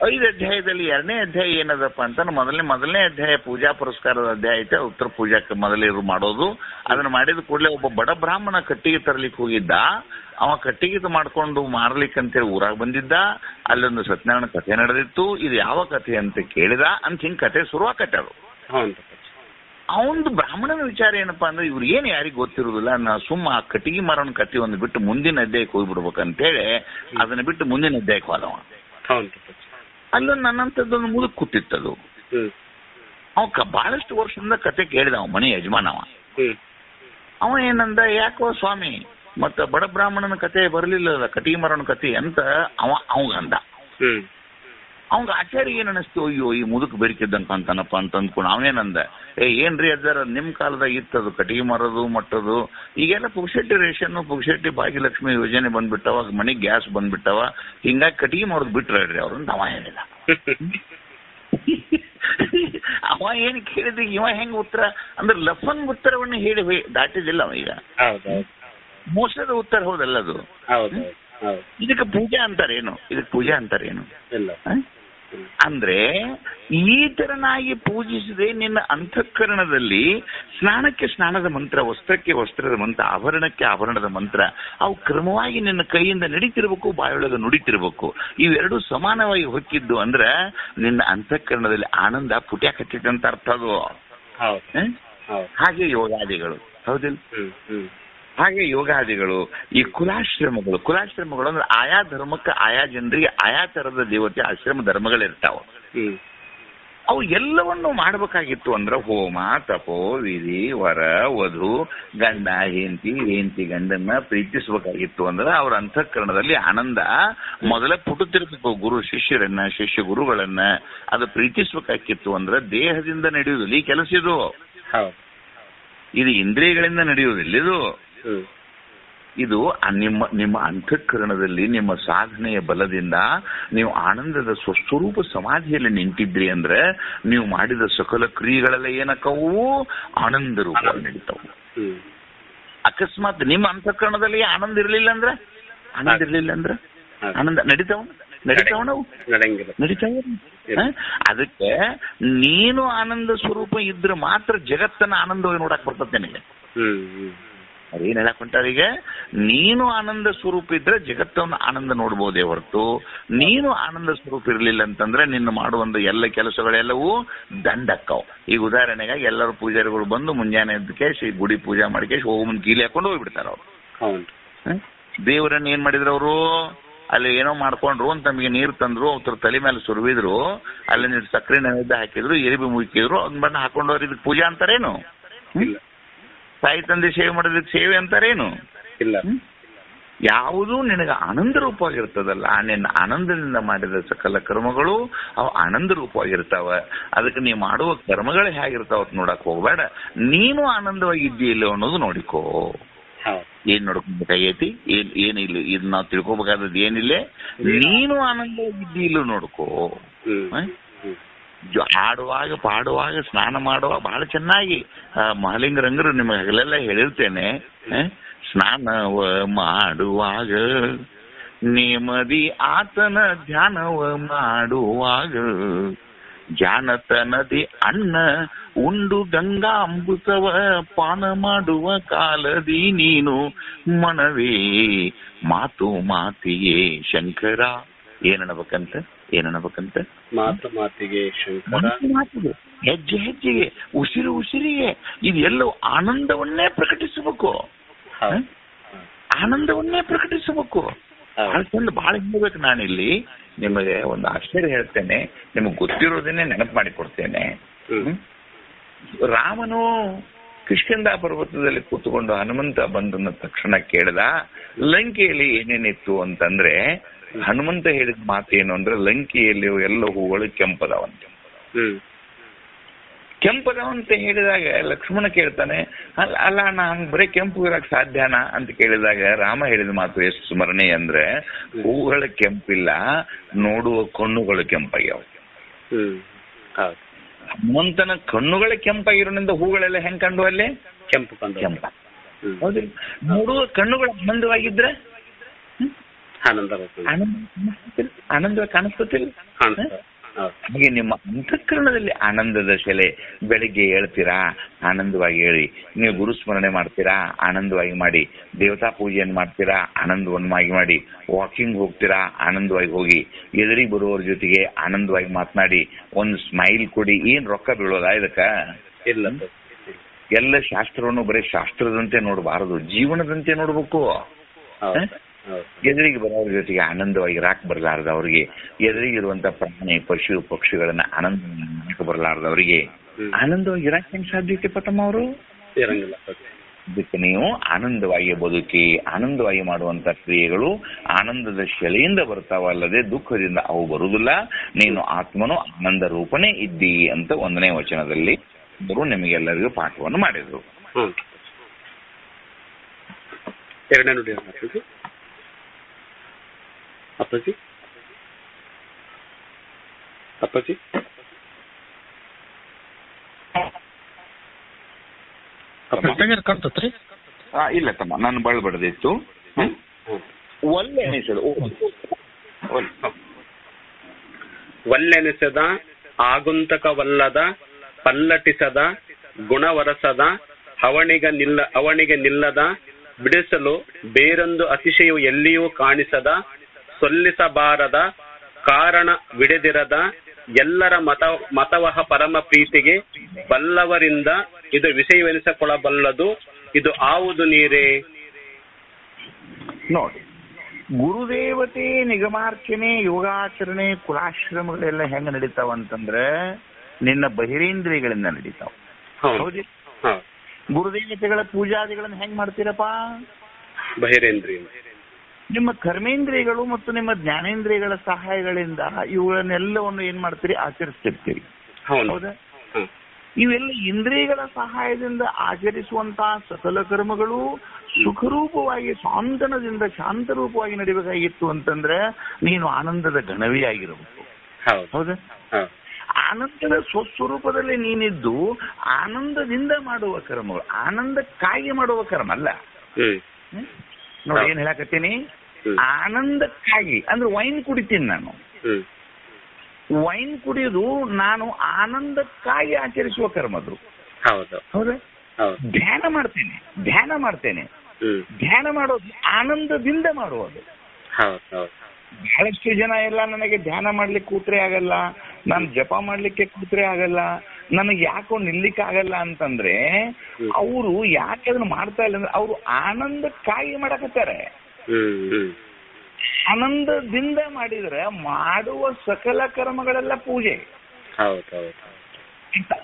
5 ಅಧ್ಯಾಯದಲ್ಲಿ 2ನೇ ಅಧ್ಯಾಯ ಏನದಪ್ಪ ಅಂತ, ಮೊದಲನೇ ಅಧ್ಯಾಯ ಪೂಜಾ ಪುರಸ್ಕಾರದ ಅಧ್ಯಾಯ ಐತೆ. ಉತ್ತರ ಪೂಜಾಕ್ಕೆ ಮೊದಲೇರು ಮಾಡೋದು. ಅದನ್ನ ಮಾಡಿದ ಕೂಡಲೇ ಒಬ್ಬ ಬಡ ಬ್ರಾಹ್ಮಣ ಕಟ್ಟಿಗೆ ತರ್ಲಿಕ್ಕೆ ಹೋಗಿದ್ದ. ಅವ ಕಟ್ಟಿಗೆ ಮಾಡ್ಕೊಂಡು ಮಾರ್ಲಿಕ್ಕೆ ಅಂತೇಳಿ ಊರಾಗ ಬಂದಿದ್ದ. ಅಲ್ಲೊಂದು ಸತ್ಯನಾರಾಯಣ ಕಥೆ ನಡೆದಿತ್ತು. ಇದು ಯಾವ ಕಥೆ ಅಂತ ಕೇಳಿದ ಅಂತ ಹಿಂಗ್ ಕಥೆ ಶುರುವಾಕತ್ತೆ. ಅದು ಅವನದು ಬ್ರಾಹ್ಮಣನ ವಿಚಾರ ಏನಪ್ಪಾ ಅಂದ್ರೆ ಇವ್ರು ಏನು ಯಾರಿಗೆ ಗೊತ್ತಿರುವುದಿಲ್ಲ, ನಾ ಸುಮ್ಮ ಆ ಕಟ್ಟಿಗೆ ಮರನ ಕತ್ತಿ ಒಂದು ಬಿಟ್ಟು ಮುಂದಿನ ಅಧ್ಯಾಯಕ್ಕೆ ಹೋಗ್ಬಿಡ್ಬೇಕಂತೇಳಿ ಅದನ್ನ ಬಿಟ್ಟು ಮುಂದಿನ ಅಧ್ಯಾಯಕ್ಕೆ ಹೋದವ. ಅಲ್ಲೊಂದು ನನ್ನಂತದ್ದೊಂದು ಮುದುಕ್ ಕೂತಿತ್ತದು. ಅವ ಬಹಳಷ್ಟು ವರ್ಷದಿಂದ ಕತೆ ಕೇಳಿದವ, ಮನೆ ಯಜಮಾನವ. ಅವ ಏನಂದ, ಯಾಕೋ ಸ್ವಾಮಿ ಮತ್ತ ಬಡ ಬ್ರಾಹ್ಮಣನ ಕತೆ ಬರ್ಲಿಲ್ಲ ಕಟ್ಟಿಗೆ ಮರನ ಕತೆ ಅಂತ ಅವಂಗಂದ. ಅವಂಗ ಆಚಾರ್ಯ ಏನ್ ಅನಿಸ್ತು, ಅಯ್ಯೋ ಈ ಮುದುಕ್ ಬೆರಿಕಿದ್ದಂಕ ಅಂತಾನಪ್ಪ ಅಂತ ಅಂದ್ಕೊಂಡು ಅವನೇನಂದ, ಏನ್ರಿ ಅದಾರ ನಿಮ್ ಕಾಲದಾಗ ಇತ್ತದು ಕಟ್ಟಿಗೆ ಮರದು ಮಟ್ಟದು, ಈಗೆಲ್ಲ ಪುಕ್ಷೆಟ್ಟಿ ರೇಷನ್ ಪುಕ್ಷೆಟ್ಟಿ ಭಾಗ್ಯಲಕ್ಷ್ಮಿ ಯೋಜನೆ ಬಂದ್ಬಿಟ್ಟವ, ಮನೆಗ್ ಗ್ಯಾಸ್ ಬಂದ್ಬಿಟ್ಟವ, ಹಿಂಗಾಗಿ ಕಟ್ಟಿಗೆ ಮರದ್ ಬಿಟ್ರಿ ಅವ್ರು ಅಂತ ಅವ ಹೇಳಿದ. ಅವ ಏನ್ ಕೇಳಿದ್ರಿ ಇವ ಹೆಂಗ್ ಉತ್ತರ ಅಂದ್ರೆ ಲಫನ್ ಉತ್ತರವನ್ನು ಹೇಳಿ ದಾಟಿದಿಲ್ಲ ಅವ. ಈಗ ಮೋಸದ ಉತ್ತರ ಹೌದಲ್ಲದು. ಇದಕ್ಕೆ ಪೂಜೆ ಅಂತಾರೇನು, ಇದಕ್ಕೆ ಪೂಜೆ ಅಂತಾರೇನು ಅಂದ್ರೆ ಈತರನಾಗಿ ಪೂಜಿಸದೆ ನಿನ್ನ ಅಂತಃಕರಣದಲ್ಲಿ ಸ್ನಾನಕ್ಕೆ ಸ್ನಾನದ ಮಂತ್ರ, ವಸ್ತ್ರಕ್ಕೆ ವಸ್ತ್ರದ ಮಂತ್ರ, ಆಭರಣಕ್ಕೆ ಆಭರಣದ ಮಂತ್ರ ಅವು ಕ್ರಮವಾಗಿ ನಿನ್ನ ಕೈಯಿಂದ ನಡೀತಿರ್ಬೇಕು, ಬಾಯೊಳಗೆ ನುಡಿತಿರ್ಬೇಕು. ಇವೆರಡು ಸಮಾನವಾಗಿ ಹೊಕ್ಕಿದ್ದು ಅಂದ್ರೆ ನಿನ್ನ ಅಂತಃಕರಣದಲ್ಲಿ ಆನಂದ ಪುಟ್ಯಾಕಟ್ಟಿದಂತ ಅರ್ಥ ಅದು. ಹಾಗೆ ಯೋಗಾದಿಗಳು ಹೌದಿಲ್ಲ, ಹಾಗೆ ಯೋಗಾದಿಗಳು, ಈ ಕುಲಾಶ್ರಮಗಳು ಅಂದ್ರೆ ಆಯಾ ಧರ್ಮಕ್ಕೆ ಆಯಾ ಜನರಿಗೆ ಆಯಾ ತರದ ದೇವತೆ ಆಶ್ರಮ ಧರ್ಮಗಳಿರ್ತಾವ. ಅವು ಎಲ್ಲವನ್ನು ಮಾಡ್ಬೇಕಾಗಿತ್ತು ಅಂದ್ರೆ ಹೋಮ ತಪೋ ವಿಧಿ ವರ ವಧು, ಗಂಡ ಹೆಂಡತಿ ಗಂಡನ್ನ ಪ್ರೀತಿಸ್ಬೇಕಾಗಿತ್ತು ಅಂದ್ರೆ ಅವ್ರ ಅಂತಃಕರಣದಲ್ಲಿ ಆನಂದ ಮೊದಲೇ ಪುಟುತ್ತಿರ್ಬೇಕು. ಗುರು ಶಿಷ್ಯರನ್ನ ಶಿಷ್ಯ ಗುರುಗಳನ್ನ ಅದು ಪ್ರೀತಿಸ್ಬೇಕಾಗಿತ್ತು ಅಂದ್ರೆ ದೇಹದಿಂದ ನಡೆಯುವುದಿಲ್ಲ ಈ ಕೆಲಸ. ಇದು ಇಂದ್ರಿಯಗಳಿಂದ ನಡೆಯುವುದಿಲ್ಲ. ಇದು ನಿಮ್ಮ ಅಂತಃಕರಣದಲ್ಲಿ ನಿಮ್ಮ ಸಾಧನೆಯ ಬಲದಿಂದ ನೀವು ಆನಂದದ ಸ್ವಸ್ವರೂಪ ಸಮಾಧಿಯಲ್ಲಿ ನಿಂತಿದ್ರಿ ಅಂದ್ರೆ ನೀವು ಮಾಡಿದ ಸಕಲ ಕ್ರಿಯೆಗಳೆಲ್ಲ ಏನಕ್ಕವು ಆನಂದ ರೂಪ ನಡೀತಾವು. ಅಕಸ್ಮಾತ್ ನಿಮ್ಮ ಅಂತಃಕರಣದಲ್ಲಿ ಆನಂದ ಇರ್ಲಿಲ್ಲ ಅಂದ್ರೆ ಆನಂದ ನಡೀತಾವ. ಅದಕ್ಕೆ ನೀನು ಆನಂದ ಸ್ವರೂಪ ಇದ್ರೆ ಮಾತ್ರ ಜಗತ್ತನ್ನ ಆನಂದವಾಗಿ ನೋಡಕ್ ಬರ್ತದೆ ನಿನಗೆ. ಅದೇನ್ ಹೇಳಕ್ ಹೊಂಟಾರೀಗ, ನೀನು ಆನಂದ ಸ್ವರೂಪ ಇದ್ರೆ ಜಗತ್ತವನ್ನ ಆನಂದ ನೋಡ್ಬೋದೇ ಹೊರತು ನೀನು ಆನಂದ ಸ್ವರೂಪ ಇರ್ಲಿಲ್ಲ ಅಂತಂದ್ರೆ ನಿನ್ನ ಮಾಡುವಂತ ಎಲ್ಲ ಕೆಲಸಗಳೆಲ್ಲವೂ ದಂಡಕ್ಕವು. ಈಗ ಉದಾಹರಣೆಗಾಗಿ ಎಲ್ಲರೂ ಪೂಜಾರಿಗಳು ಬಂದು ಮುಂಜಾನೆ ಎದ್ದಕ್ಕೆ ಗುಡಿ ಪೂಜಾ ಮಾಡಿಕೆ ಹೋಗಿ ಕೀಲಿ ಹಾಕೊಂಡು ಹೋಗ್ಬಿಡ್ತಾರ ಅವ್ರು. ದೇವರನ್ನ ಏನ್ ಮಾಡಿದ್ರು ಅವರು, ಅಲ್ಲಿ ಏನೋ ಮಾಡ್ಕೊಂಡ್ರು ಅಂತ ನಮಗೆ ನೀರು ತಂದ್ರು, ಅವ್ರ ತಲೆ ಮೇಲೆ ಸುರುವಿದ್ರು, ಅಲ್ಲಿ ನೀರು ಸಕ್ಕರೆ ನೈವೇದ್ಯ ಹಾಕಿದ್ರು, ಎರಿಬಿ ಮುಗಿದ್ರು, ಅದನ್ನ ಬಣ್ಣ ಹಾಕೊಂಡವ್ರು ಇದಕ್ಕೆ ಪೂಜಾ ಅಂತಾರೇನು? ತಾಯಿ ತಂದೆ ಸೇವೆ ಮಾಡೋದಕ್ಕೆ ಸೇವೆ ಅಂತಾರೇನು? ಇಲ್ಲ. ಯಾವುದೂ ನಿನಗೆ ಆನಂದ ರೂಪವಾಗಿರ್ತದಲ್ಲ, ನಿನ್ನ ಆನಂದದಿಂದ ಮಾಡಿದ ಸಕಲ ಕರ್ಮಗಳು ಅವು ಆನಂದ ರೂಪವಾಗಿರ್ತಾವ. ಅದಕ್ಕೆ ನೀವು ಮಾಡುವ ಕರ್ಮಗಳು ಹೇಗಿರ್ತಾವ ನೋಡಕ್ ಹೋಗ್ಬೇಡ, ನೀನು ಆನಂದವಾಗಿದ್ದೀಯಲ್ಲ ಅನ್ನೋದು ನೋಡಿಕೋ. ಏನ್ ನೋಡ್ಕೊಬೇಕಾಗೈತಿ, ಏನಿಲ್ಲ, ಇದು ನಾವು ತಿಳ್ಕೊಬೇಕಾದದ್ದು ಏನಿಲ್ಲ, ನೀನು ಆನಂದವಾಗಿದ್ದೀಯಲ್ಲ ನೋಡ್ಕೋ. ಹಾಡುವಾಗ ಪಾಡುವಾಗ ಸ್ನಾನ ಮಾಡುವಾಗ ಬಹಳ ಚೆನ್ನಾಗಿ ಮಹಾಲಿಂಗರಂಗರು ನಿಮಗೆ ಹಗಲೆಲ್ಲ ಹೇಳಿರ್ತೇನೆ, ಸ್ನಾನವ ಮಾಡುವಾಗ ನೆಮ್ಮದಿ ಆತನ ಧ್ಯಾನವ ಮಾಡುವಾಗ ಜಾನತನದಿ ಅನ್ನ ಉಂಡು ಗಂಗಾಂಬುಸವ ಪಾನ ಮಾಡುವ ಕಾಲದಿ ನೀನು ಮನವೇ ಮಾತು ಮಾತಿಗೆ ಶಂಕರ. ಏನನ್ನಬೇಕಂತ ಮಾತು ಮಾತಿಗೆ ಶಂಕರ, ಹೆಜ್ಜೆ ಹೆಜ್ಜೆಗೆ ಉಸಿರು ಉಸಿರಿಗೆ ಇದೆಲ್ಲವೂ ಆನಂದವನ್ನೇ ಪ್ರಕಟಿಸಬೇಕು. ಬಹಳ ಚಂದ, ಬಹಳ ಹೇಳ್ಬೇಕು. ನಾನಿಲ್ಲಿ ನಿಮಗೆ ಒಂದು ಆಶ್ಚರ್ಯ ಹೇಳ್ತೇನೆ, ನಿಮಗೆ ಗೊತ್ತಿರೋದನ್ನೇ ನೆನಪು ಮಾಡಿಕೊಡ್ತೇನೆ. ರಾಮನು ಕಿಷ್ಕಿಂಧ ಪರ್ವತದಲ್ಲಿ ಕೂತ್ಕೊಂಡು ಹನುಮಂತ ಬಂದನ ತಕ್ಷಣ ಕೇಳಿದ, ಲಂಕೆಯಲ್ಲಿ ಏನೇನಿತ್ತು ಅಂತಂದ್ರೆ ಹನುಮಂತ ಹೇಳಿದ ಮಾತೇನು ಅಂದ್ರೆ, ಲಂಕೆಯಲ್ಲಿ ಎಲ್ಲ ಹೂಗಳು ಕೆಂಪದವಂತೆ. ಕೆಂಪದವಂತ ಹೇಳಿದಾಗ ಲಕ್ಷ್ಮಣ ಕೇಳ್ತಾನೆ, ಅಲ್ಲ ನಾನು ಬರೀ ಕೆಂಪು ಇರಕ್ ಸಾಧ್ಯನಾ ಅಂತ ಕೇಳಿದಾಗ ರಾಮ ಹೇಳಿದ ಮಾತು ಎಷ್ಟು ಸ್ಮರಣೆ ಅಂದ್ರೆ, ಹೂಗಳ ಕೆಂಪಿಲ್ಲ, ನೋಡುವ ಕಣ್ಣುಗಳು ಕೆಂಪಾಗ್ಯಾವ. ಹನುಮಂತನ ಕಣ್ಣುಗಳೇ ಕೆಂಪಾಗಿರೋದ್ರಿಂದ ಹೂಗಳೆಲ್ಲ ಹೆಂಗ್ ಕಂಡು ಅಲ್ಲಿ ಕೆಂಪ. ಹೌದಿಲ್ಲ, ನೋಡುವ ಕಣ್ಣುಗಳು ಆನಂದವಾಗಿದ್ರೆ ಆನಂದವಾಗಿ ಕಾಣಿಸ್ತಿಲ್ಲ. ಹಾಗೆ ನಿಮ್ಮ ಅಂತಃಕರಣದಲ್ಲಿ ಆನಂದದ ಶೆಲೆ. ಬೆಳಿಗ್ಗೆ ಹೇಳ್ತೀರಾ, ಆನಂದವಾಗಿ ಹೇಳಿ. ನೀವು ಗುರುಸ್ಮರಣೆ ಮಾಡ್ತೀರಾ, ಆನಂದವಾಗಿ ಮಾಡಿ. ದೇವತಾ ಪೂಜೆಯನ್ನು ಮಾಡ್ತೀರಾ, ಆನಂದವನ್ನಾಗಿ ಮಾಡಿ. ವಾಕಿಂಗ್ ಹೋಗ್ತೀರಾ, ಆನಂದವಾಗಿ ಹೋಗಿ. ಎದುರಿಗೆ ಬರುವವ್ರ ಜೊತೆಗೆ ಆನಂದವಾಗಿ ಮಾತನಾಡಿ, ಒಂದು ಸ್ಮೈಲ್ ಕೊಡಿ. ಏನ್ ರೊಕ್ಕ ಬೀಳೋದಾ ಇದಕ್ಕ? ಇಲ್ಲ. ಎಲ್ಲ ಶಾಸ್ತ್ರವನ್ನು ಬರೀ ಶಾಸ್ತ್ರದಂತೆ ನೋಡಬಾರದು, ಜೀವನದಂತೆ ನೋಡ್ಬೇಕು. ಎದುರಿಗೆ ಬರೋರ ಜೊತೆಗೆ ಆನಂದವಾಗಿ ಇರಾಕ್ ಬರಲಾರ್ದವ್ರಿಗೆ, ಎದುರಿಗಿರುವಂತ ಪ್ರಾಣಿ ಪಶು ಪಕ್ಷಿಗಳನ್ನ ಆನಂದ ಬರಲಾರ್ದವ್ರಿಗೆ ಆನಂದವಾಗಿ ಇರಾಕ್ ಹೆಂಗ್ ಸಾಧ್ಯತೆ ಪತಮ್ಮ ಅವರು? ಅದಕ್ಕೆ ನೀವು ಆನಂದವಾಗಿ ಬದುಕಿ, ಆನಂದವಾಗಿ ಮಾಡುವಂತ ಕ್ರಿಯೆಗಳು ಆನಂದದ ಶೆಲೆಯಿಂದ ಬರ್ತಾವಲ್ಲದೆ ದುಃಖದಿಂದ ಅವು ಬರುವುದಿಲ್ಲ. ನೀನು ಆತ್ಮನು ಆನಂದ ರೂಪನೇ ಇದ್ದಿ ಅಂತ 1ನೇ ವಚನದಲ್ಲಿ ಅವರು ನಿಮಗೆಲ್ಲರಿಗೂ ಪಾಠವನ್ನು ಮಾಡಿದ್ರು. 2ನೇ ನುಡಿ ಅಪ್ಪಾಜಿ. ಅಪ್ಪಾಜಿ ಕಾಣ್ತತ್ರಿ? ಇಲ್ಲ ತಮ್ಮ, ನಾನು ಬಡದಿತ್ತು. ಒಲ್ಲೆನಿಸದ ಆಗುಂತಕವಲ್ಲದ ಪಲ್ಲಟಿಸದ ಗುಣವರಸದ ಅವನಿಗೆ ನಿಲ್ಲದ ಬಿಡಿಸಲು ಬೇರೊಂದು ಅತಿಶಯವು ಎಲ್ಲಿಯೂ ಕಾಣಿಸದ ಸೊಲ್ಲಿಸಬಾರದ ಕಾರಣ ವಿಡೆದಿರದ ಎಲ್ಲರ ಮತವಹ ಪರಮ ಪ್ರೀತಿಗೆ ಬಲ್ಲವರಿಂದ ಇದು ವಿಷಯವೆನಿಸಿಕೊಳ್ಳಬಲ್ಲದು. ಇದು ಆವುದು ನೀರೇ. ನೋಡಿ, ಗುರುದೇವತೆ, ನಿಗಮಾರ್ಚನೆ, ಯೋಗಾಚರಣೆ, ಕುಲಾಶ್ರಮಗಳೆಲ್ಲ ಹೆಂಗ ನಡೀತಾವಂತಂದ್ರೆ ನಿನ್ನ ಬಹಿರೇಂದ್ರಿಯಗಳಿಂದ ನಡೀತಾವ. ಹೌದು. ಗುರುದೇವತೆಗಳ ಪೂಜಾದಿಗಳನ್ನ ಹೆಂಗ್ ಮಾಡ್ತೀರಪ್ಪ? ಬಹಿರೇಂದ್ರಿಯ. ನಿಮ್ಮ ಕರ್ಮೇಂದ್ರಿಯಗಳು ಮತ್ತು ನಿಮ್ಮ ಜ್ಞಾನೇಂದ್ರಿಯಗಳ ಸಹಾಯಗಳಿಂದ ಇವುಗಳನ್ನೆಲ್ಲವನ್ನು ಏನ್ ಮಾಡ್ತೀರಿ? ಆಚರಿಸ್ತಿರ್ತೀರಿ. ಹೌದಾ? ಇವೆಲ್ಲ ಇಂದ್ರಿಯಗಳ ಸಹಾಯದಿಂದ ಆಚರಿಸುವಂತಹ ಸಕಲ ಕರ್ಮಗಳು ಸುಖರೂಪವಾಗಿ ಸಾಂತನದಿಂದ ಶಾಂತರೂಪವಾಗಿ ನಡಿಬೇಕಾಗಿತ್ತು ಅಂತಂದ್ರೆ ನೀನು ಆನಂದದ ಗಣವೇ ಆಗಿರಬೇಕು. ಹೌದಾ? ಆನಂದದ ಸ್ವಸ್ವರೂಪದಲ್ಲಿ ನೀನಿದ್ದು ಆನಂದದಿಂದ ಮಾಡುವ ಕರ್ಮಗಳು, ಆನಂದಕ್ಕಾಗಿ ಮಾಡುವ ಕರ್ಮ ಅಲ್ಲ. ನೋಡಿ ಏನ್ ಹೇಳಕತ್ತೀನಿ, ಆನಂದಕ್ಕಾಗಿ ಅಂದ್ರೆ ವೈನ್ ಕುಡಿತೀನಿ ನಾನು. ವೈನ್ ಕುಡಿಯೋದು ನಾನು ಆನಂದಕ್ಕಾಗಿ ಆಚರಿಸುವ ಕರ್ಮದ್ರು. ಹೌದಾ? ಧ್ಯಾನ ಮಾಡ್ತೇನೆ. ಧ್ಯಾನ ಮಾಡೋದು ಆನಂದದಿಂದ ಮಾಡುವುದು. ಬಹಳಷ್ಟು ಜನ ಎಲ್ಲ ನನಗೆ ಧ್ಯಾನ ಮಾಡ್ಲಿಕ್ಕೆ ಕೂತ್ರೆ ಆಗಲ್ಲ, ನಾನು ಜಪ ಮಾಡ್ಲಿಕ್ಕೆ ಕೂತ್ರೆ ಆಗಲ್ಲ, ನನಗೆ ಯಾಕೋ ನಿಲ್ಲಿಕ್ಕೆ ಆಗಲ್ಲ ಅಂತಂದ್ರೆ ಅವರು ಯಾಕೆ ಅದನ್ನ ಮಾಡ್ತಾ ಇಲ್ಲ ಅಂದ್ರೆ ಅವರು ಆನಂದಕ್ಕಾಗಿ ಮಾಡಕತ್ತಾರೆ. ಆನಂದದಿಂದ ಮಾಡಿದ್ರೆ ಮಾಡುವ ಸಕಲ ಕರ್ಮಗಳೆಲ್ಲ ಪೂಜೆ.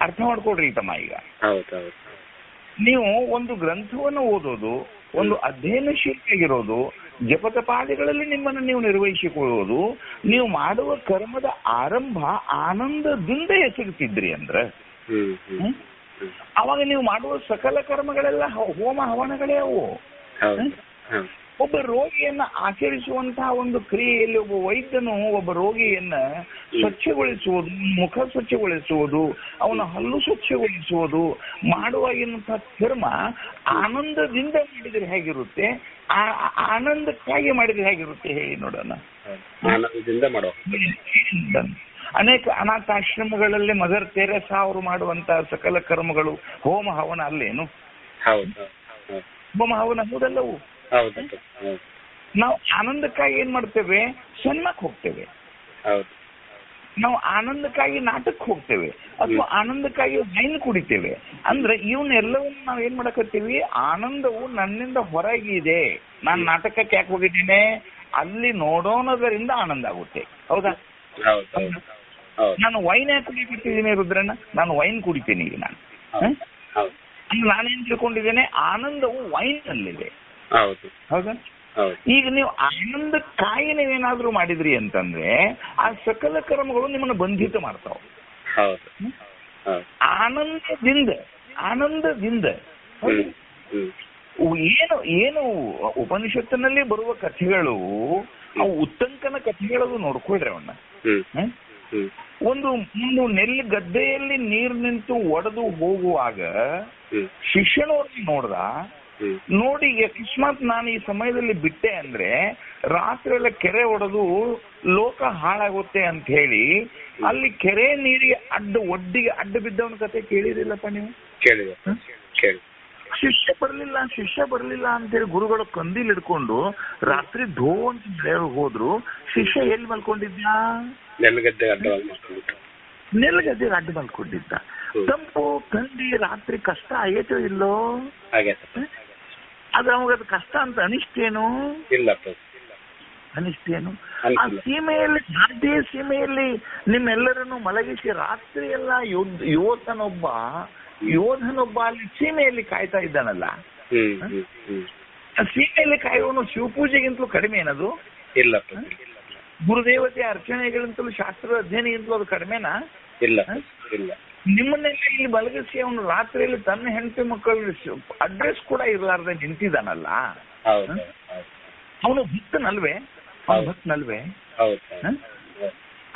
ಅರ್ಥ ಮಾಡ್ಕೊಡ್ರಿ ತಮ್ಮ. ಈಗ ನೀವು ಒಂದು ಗ್ರಂಥವನ್ನು ಓದೋದು, ಒಂದು ಅಧ್ಯಯನಶೀಲಾಗಿರೋದು, ಜಪತಪಾದಿಗಳಲ್ಲಿ ನಿಮ್ಮನ್ನು ನೀವು ನಿರ್ವಹಿಸಿಕೊಳ್ಳುವುದು, ನೀವು ಮಾಡುವ ಕರ್ಮದ ಆರಂಭ ಆನಂದದಿಂದ ಎಸಗುತ್ತಿದ್ರಿ ಅಂದ್ರೆ ಅವಾಗ ನೀವು ಮಾಡುವ ಸಕಲ ಕರ್ಮಗಳೆಲ್ಲ ಹೋಮ ಹವನಗಳೇ ಅವು. ಒಬ್ಬ ರೋಗಿಯನ್ನ ಆಚರಿಸುವಂತಹ ಒಂದು ಕ್ರಿಯೆಯಲ್ಲಿ ಒಬ್ಬ ವೈದ್ಯನು ಒಬ್ಬ ರೋಗಿಯನ್ನ ಸ್ವಚ್ಛಗೊಳಿಸುವುದು, ಮುಖ ಸ್ವಚ್ಛಗೊಳಿಸುವುದು, ಅವನ ಹಲ್ಲು ಸ್ವಚ್ಛಗೊಳಿಸುವುದು ಮಾಡುವಾಗಿರುವಂತಹ ಕರ್ಮ ಆನಂದದಿಂದ ಮಾಡಿದ್ರೆ ಹೇಗಿರುತ್ತೆ, ಆನಂದಕ್ಕಾಗಿ ಮಾಡಿದ್ರೆ ಹೇಗಿರುತ್ತೆ ಹೇಳಿ ನೋಡೋಣ. ಆನಂದದಿಂದ ಮಾಡೋ ಅನೇಕ ಅನಾಥಾಶ್ರಮಗಳಲ್ಲಿ ಮದರ್ ತೆರೇಸಾ ಅವರು ಮಾಡುವಂತಹ ಸಕಲ ಕರ್ಮಗಳು ಹೋಮ ಹವನ ಅಲ್ಲೇನು? ಹೋಮ ಹವನ ಹೌದಲ್ಲವು. ನಾವು ಆನಂದಕ್ಕಾಗಿ ಏನ್ ಮಾಡ್ತೇವೆ? ಸಿನಿಮಾಕ್ಕೆ ಹೋಗ್ತೇವೆ, ನಾವು ಆನಂದಕ್ಕಾಗಿ ನಾಟಕಕ್ಕೆ ಹೋಗ್ತೇವೆ, ಅಥವಾ ಆನಂದಕ್ಕಾಗಿ ವೈನ್ ಕುಡಿತೇವೆ. ಅಂದ್ರೆ ಇವನ್ನೆಲ್ಲವನ್ನು ನಾವು ಏನ್ ಮಾಡಕತ್ತೀವಿ? ಆನಂದವು ನನ್ನಿಂದ ಹೊರಗಿದೆ, ನಾನು ನಾಟಕಕ್ಕೆ ಯಾಕೆ ಹೋಗಿದ್ದೇನೆ ಅಲ್ಲಿ ನೋಡೋಣದರಿಂದ ಆನಂದ ಆಗುತ್ತೆ. ಹೌದಾ? ನಾನು ವೈನ್ ಯಾಕೆ ಕುಡಿತಿದ್ದೀನಿ ರುದ್ರಣ್ಣ? ನಾನು ವೈನ್ ಕುಡಿತೀನಿ ಈಗ. ನಾನೇನ್ ತಿಳ್ಕೊಂಡಿದ್ದೇನೆ? ಆನಂದವು ವೈನ್ ಅಲ್ಲಿದೆ. ಹೌದಾ? ಈಗ ನೀವು ಆನಂದಕ್ಕಾಗಿ ನೀವೇನಾದ್ರೂ ಮಾಡಿದ್ರಿ ಅಂತಂದ್ರೆ ಆ ಸಕಲ ಕರ್ಮಗಳು ನಿಮ್ಮನ್ನು ಬಂಧಿತ ಮಾಡ್ತಾವ. ಆನಂದದಿಂದ ಏನು ಉಪನಿಷತ್ತಿನಲ್ಲಿ ಬರುವ ಕಥೆಗಳು ಅವು ಉತ್ತಂಕನ ಕಥೆಗಳದು ನೋಡ್ಕೊಳ್ರಿ ಅವನ್ನ. ಒಂದು ನೆಲ್ಲು ಗದ್ದೆಯಲ್ಲಿ ನೀರು ನಿಂತು ಒಡೆದು ಹೋಗುವಾಗ ಶಿಷ್ಯನವ್ರನ್ನ ನೋಡ್ದ. ನೋಡಿ ಅಕಸ್ಮಾತ್ ನಾನು ಈ ಸಮಯದಲ್ಲಿ ಬಿಟ್ಟೆ ಅಂದ್ರೆ ರಾತ್ರಿ ಎಲ್ಲ ಕೆರೆ ಒಡೆದು ಲೋಕ ಹಾಳಾಗುತ್ತೆ ಅಂತ ಹೇಳಿ ಅಲ್ಲಿ ಕೆರೆ ನೀರಿಗೆ ಒಡ್ಡಿಗೆ ಅಡ್ಡ ಬಿದ್ದವನ ಕತೆ ಕೇಳಿದಿಲ್ಲಪ್ಪ ನೀವು? ಶಿಷ್ಯ ಬರ್ಲಿಲ್ಲ ಅಂತೇಳಿ ಗುರುಗಳು ಕಂದಿಲ್ ಹಿಡ್ಕೊಂಡು ರಾತ್ರಿ ಧೋ ಅಂತ ಬೆಳೆಯಲು ಹೋದ್ರು. ಶಿಷ್ಯ ಎಲ್ಲಿ ಮಲ್ಕೊಂಡಿದ್ದ? ನೆಲಗದ್ದೆಗೆ ಅಡ್ಡ ಮಲ್ಕೊಂಡಿದ್ದ. ತಂಪು ಥಂಡಿ ರಾತ್ರಿ ಕಷ್ಟ ಆಗೈತೋ ಇಲ್ಲೋ? ಹಾಗೆ ಅದು ಅವಾಗದು ಕಷ್ಟ ಅಂತ ಅನಿಸ್ತೇನು? ಇಲ್ಲ ಅನಿಸ್ತೇನು? ಆ ಸೀಮೆಯಲ್ಲಿ, ಗಾಂಧಿ ಸೀಮೆಯಲ್ಲಿ ನಿಮ್ಮೆಲ್ಲರನ್ನು ಮಲಗಿಸಿ ರಾತ್ರಿ ಎಲ್ಲ ಯೋಧನೊಬ್ಬ ಅಲ್ಲಿ ಸೀಮೆಯಲ್ಲಿ ಕಾಯ್ತಾ ಇದ್ದಾನಲ್ಲ, ಆ ಸೀಮೆಯಲ್ಲಿ ಕಾಯುವನು ಶಿವಪೂಜೆಗಿಂತಲೂ ಕಡಿಮೆ ಏನದು? ಇಲ್ಲ. ಗುರುದೇವತೆ ಅರ್ಚನೆಗಿಂತಲೂ ಶಾಸ್ತ್ರದ ಅಧ್ಯಯನಗಿಂತಲೂ ಅದು ಕಡಿಮೆನಾ? ಇಲ್ಲ ಇಲ್ಲ. ನಿಮ್ಮನ್ನೆಲ್ಲ ಇಲ್ಲಿ ಮಲಗಿಸಿ ಅವನು ರಾತ್ರಿಯಲ್ಲಿ ತನ್ನ ಹೆಂಡತಿ ಮಕ್ಕಳು ಅಡ್ರೆಸ್ ಕೂಡ ಇರಲಾರ್ದೆ ನಿಂತಿದ್ದಾನಲ್ಲ, ಅವನು ಭಕ್ತನಲ್ವೇ?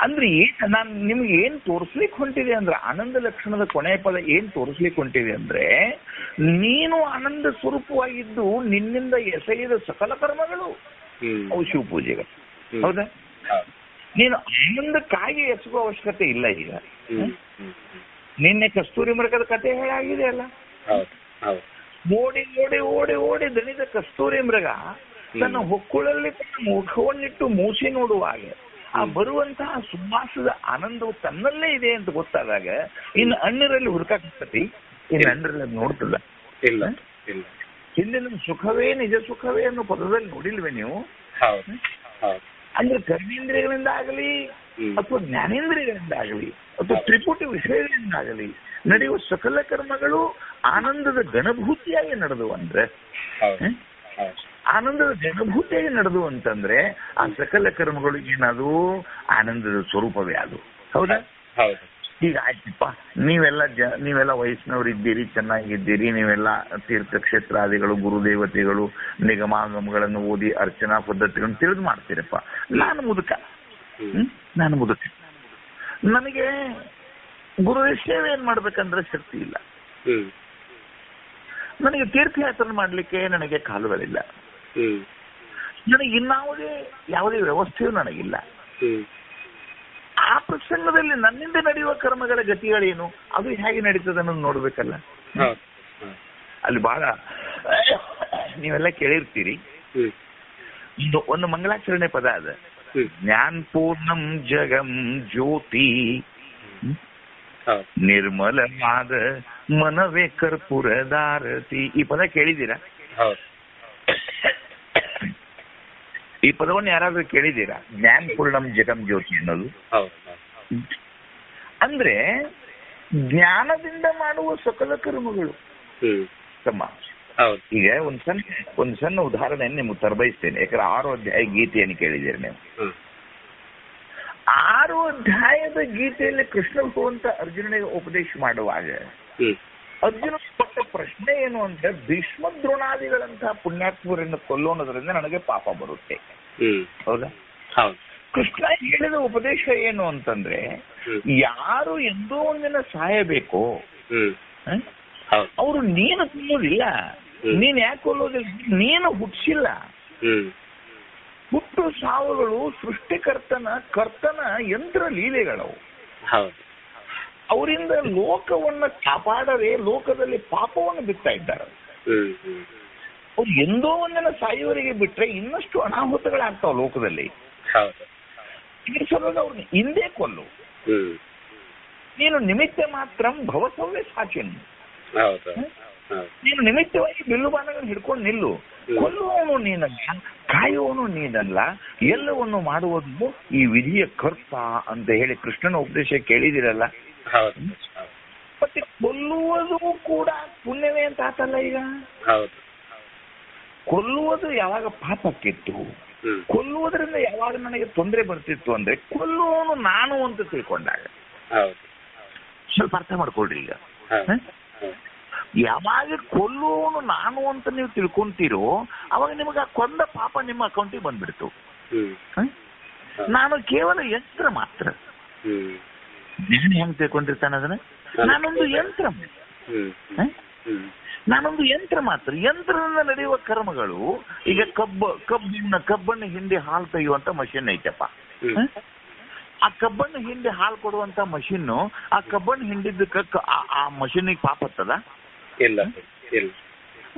ಅಂದ್ರೆ ನಾನು ನಿಮ್ಗೆ ಏನ್ ತೋರಿಸ್ಲಿಕ್ಕೆ ಹೊಂಟಿದೆ ಅಂದ್ರೆ, ಆನಂದ ಲಕ್ಷಣದ ಕೊನೆಯ ಪದ ಏನ್ ತೋರಿಸ್ಲಿಕ್ಕೆ ಹೊಂಟಿದೆ ಅಂದ್ರೆ, ನೀನು ಆನಂದ ಸ್ವರೂಪವಾಗಿದ್ದು ನಿನ್ನಿಂದ ಎಸೆಯದ ಸಕಲ ಕರ್ಮಗಳು ಅವು ಶಿವಪೂಜೆಗಳು. ಹೌದಾ? ನೀನು ಆನಂದಕ್ಕಾಗಿ ಎಸಗುವ ಅವಶ್ಯಕತೆ ಇಲ್ಲ. ಈಗ ನಿನ್ನೆ ಕಸ್ತೂರಿ ಮೃಗದ ಕತೆ ಹೇಳಾಗಿದೆ ಅಲ್ಲ, ಓಡಿ ಓಡಿ ಓಡಿ ಓಡಿ ದಣಿದ ಕಸ್ತೂರಿ ಮೃಗ ತನ್ನ ಹೊಕ್ಕುಳಲ್ಲಿ ತನ್ನ ಮುಖವನ್ನಿಟ್ಟು ಮೂಸಿ ನೋಡುವಾಗ ಆ ಬರುವಂತಹ ಸುವಾಸದ ಆನಂದವು ತನ್ನಲ್ಲೇ ಇದೆ ಅಂತ ಗೊತ್ತಾದಾಗ ಇನ್ನು ಅಣ್ಣರಲ್ಲಿ ಹುಡುಕಾಕತಿ, ಇನ್ನು ಅಣ್ಣರಲ್ಲಿ ನೋಡ್ತದ ಇಲ್ಲ. ಹಿಂದಿನ ಸುಖವೇ ನಿಜ ಸುಖವೇ ಅನ್ನೋ ಪದದಲ್ಲಿ ನೋಡಿಲ್ವೇ ನೀವು? ಅಂದ್ರೆ ಕರ್ಮೇಂದ್ರಿಯಗಳಿಂದ ಆಗಲಿ ಅಥವಾ ಜ್ಞಾನೇಂದ್ರಿಯಗಳಿಂದ ಆಗಲಿ ಅಥವಾ ತ್ರಿಪುಟಿ ವಿಷಯಗಳಿಂದಾಗಲಿ ನಡೆಯುವ ಸಕಲ ಕರ್ಮಗಳು ಆನಂದದ ಗಣಭೂತಿಯಾಗಿ ನಡೆದು ಅಂದ್ರೆ, ಆನಂದದ ಗಣಭೂತಿಯಾಗಿ ನಡೆದು ಅಂತಂದ್ರೆ ಆ ಸಕಲ ಕರ್ಮಗಳು ಏನದು? ಆನಂದದ ಸ್ವರೂಪವೇ ಅದು. ಹೌದಾ? ಈಗ ಆಯ್ತಪ್ಪ, ನೀವೆಲ್ಲ ವಯಸ್ಸಿನವ್ರು ಇದ್ದೀರಿ, ಚೆನ್ನಾಗಿದ್ದೀರಿ, ನೀವೆಲ್ಲ ತೀರ್ಥಕ್ಷೇತ್ರಾದಿಗಳು, ಗುರುದೇವತೆಗಳು, ನಿಗಮಾಗಮಗಳನ್ನು ಓದಿ ಅರ್ಚನಾ ಪದ್ಧತಿಗಳನ್ನು ತಿಳಿದು ಮಾಡ್ತೀರಪ್ಪ. ನಾನು ಮುದುಕ, ನನಗೆ ಗುರು ಸೇವೆ ಏನ್ ಮಾಡ್ಬೇಕಂದ್ರೆ ಶಕ್ತಿ ಇಲ್ಲ. ನನಗೆ ತೀರ್ಥಯಾತ್ರೆ ಮಾಡ್ಲಿಕ್ಕೆ ನನಗೆ ಕಾಲುಗಳಿಲ್ಲ. ನನಗೆ ಯಾವುದೇ ವ್ಯವಸ್ಥೆಯೂ ನನಗಿಲ್ಲ. ಆ ಪ್ರಸಂಗದಲ್ಲಿ ನನ್ನಿಂದ ನಡೆಯುವ ಕರ್ಮಗಳ ಗತಿಗಳೇನು, ಅದು ಹೇಗೆ ನಡೀತದೆ ಅನ್ನೋದು ನೋಡ್ಬೇಕಲ್ಲ. ಅಲ್ಲಿ ಬಹಳ ನೀವೆಲ್ಲ ಕೇಳಿರ್ತೀರಿ, ಒಂದು ಮಂಗಳಾಚರಣೆ ಪದ ಅದ, ಜ್ಞಾನ ಪೂರ್ಣಂ ಜಗಂ ಜ್ಯೋತಿ ನಿರ್ಮಲವಾದ ಮನವೇ ಕರ್ಪೂರದಾರತಿ. ಈ ಪದ ಕೇಳಿದ್ದೀರಾ? ಈ ಪದವನ್ನು ಯಾರಾದ್ರೂ ಕೇಳಿದ್ದೀರಾ? ಜ್ಞಾನ ಪೂರ್ಣಂ ಜಗಂ ಜ್ಯೋತಿ ಅನ್ನೋದು ಅಂದ್ರೆ ಜ್ಞಾನದಿಂದ ಮಾಡುವ ಸಕಲ ಕರ್ಮಗಳು ತಮ್ಮ. ಈಗ ಒಂದು ಸಣ್ಣ ಉದಾಹರಣೆಯನ್ನು ನಿಮ್ಗೆ ತರಬಯಸ್ತೇನೆ. ಯಾಕಂದ್ರೆ 6 ಅಧ್ಯಾಯ ಗೀತೆಯನ್ನು ಕೇಳಿದ್ದೀರಿ ನೀವು. 6 ಅಧ್ಯಾಯದ ಗೀತೆಯಲ್ಲಿ ಕೃಷ್ಣ ಭಗವಂತ ಅರ್ಜುನನಿಗೆ ಉಪದೇಶ ಮಾಡುವಾಗ ಅರ್ಜುನ ಕೊಟ್ಟ ಪ್ರಶ್ನೆ ಏನು ಅಂದ್ರೆ, ಭೀಷ್ಮ ದ್ರೋಣಾದಿಗಳಂತಹ ಪುಣ್ಯಾತ್ಮರನ್ನು ಕೊಲ್ಲೋಣದ್ರಿಂದ ನನಗೆ ಪಾಪ ಬರುತ್ತೆ. ಹೌದಾ? ಕೃಷ್ಣ ಹೇಳಿದ ಉಪದೇಶ ಏನು ಅಂತಂದ್ರೆ, ಯಾರು ಎಂದೋ ಒಂದಿನ ಸಾಯಬೇಕೋ ಅವರು ನೀನು ತಿನ್ನೋದಿಲ್ಲ, ನೀನ್ ಯಾಕೆ ಕೊಲ್ಲೋದಿಲ್ಲ, ನೀನು ಹುಟ್ಟಿಸಿಲ್ಲ. ಹುಟ್ಟು ಸಾವುಗಳು ಕರ್ತನ ಯಂತ್ರ ಲೀಲೆಗಳವು. ಅವರಿಂದ ಲೋಕವನ್ನ ಕಾಪಾಡದೆ ಲೋಕದಲ್ಲಿ ಪಾಪವನ್ನು ಬಿಡ್ತಾ ಇದ್ದಾರೆ. ಅವ್ರು ಎಂದೋ ಒಂದಿನ ಸಾಯುವವರೆಗೆ ಬಿಟ್ರೆ ಇನ್ನಷ್ಟು ಅನಾಹುತಗಳಾಗ್ತಾವ ಲೋಕದಲ್ಲಿ. ಅವ್ರನ್ನ ಹಿಂದೆ ಕೊಲ್ಲು. ನೀನು ನಿಮಿತ್ತ ಮಾತ್ರ ಭವಸವ್ಯ ಸಾಚಿನ್. ನೀನು ನಿಮಿತ್ತವಾಗಿ ಬಿಲ್ಲು ಬಾಣಗಳನ್ನು ಹಿಡ್ಕೊಂಡು ನಿಲ್ಲು. ಕೊಲ್ಲುವವನು ನೀನಲ್ಲ, ಕಾಯುವವನು ನೀನಲ್ಲ, ಎಲ್ಲವನ್ನು ಮಾಡುವುದು ಈ ವಿಧಿಯ ಕರ್ತ ಅಂತ ಹೇಳಿ ಕೃಷ್ಣನ ಉಪದೇಶ ಕೇಳಿದಿರಲ್ಲ. ಮತ್ತೆ ಕೊಲ್ಲುವುದು ಕೂಡ ಪುಣ್ಯವೇ ಅಂತ ಆತಲ್ಲ. ಈಗ ಕೊಲ್ಲುವುದು ಯಾವಾಗ ಪಾಪಕ್ಕಿತ್ತು, ಕೊಲ್ಲುವುದರಿಂದ ಯಾವಾಗ ನನಗೆ ತೊಂದರೆ ಬರ್ತಿತ್ತು ಅಂದ್ರೆ ಕೊಲ್ಲುವವನು ನಾನು ಅಂತ ತಿಳ್ಕೊಂಡಾಗ. ಸ್ವಲ್ಪ ಅರ್ಥ ಮಾಡ್ಕೊಳ್ರಿ. ಈಗ ಯಾವಾಗ ಕೊಲ್ಲುವವನು ನಾನು ಅಂತ ನೀವು ತಿಳ್ಕೊಂತೀರೋ ಅವಾಗ ನಿಮಗೆ ಆ ಕೊಂದ ಪಾಪ ನಿಮ್ಮ ಅಕೌಂಟಿಗೆ ಬಂದ್ಬಿಡ್ತು. ನಾನು ಕೇವಲ ಯಂತ್ರ ಮಾತ್ರ. ಜ್ಞಾನ ಹೆಂಗ್ ತಿಳ್ಕೊಂಡಿರ್ತಾನೆ ಅದನ್ನ, ನಾನೊಂದು ಯಂತ್ರ ಮಾತ್ರ. ಯಂತ್ರದಿಂದ ನಡೆಯುವ ಕರ್ಮಗಳು. ಈಗ ಕಬ್ಬನ್ನು ಹಿಂಡಿ ಹಾಲು ತೆಗೆಯುವಂತ ಮಷಿನ್ ಐತಪ್ಪ. ಆ ಕಬ್ಬನ್ನು ಹಿಂಡಿ ಹಾಲು ಕೊಡುವಂತ ಮಷಿನ್ನು ಆ ಕಬ್ಬನ್ನು ಹಿಂಡಿದ್ದಕ್ಕೆ ಆ ಮಷಿನ್ಗೆ ಪಾಪ ಹತ್ತದ? ಇಲ್ಲ.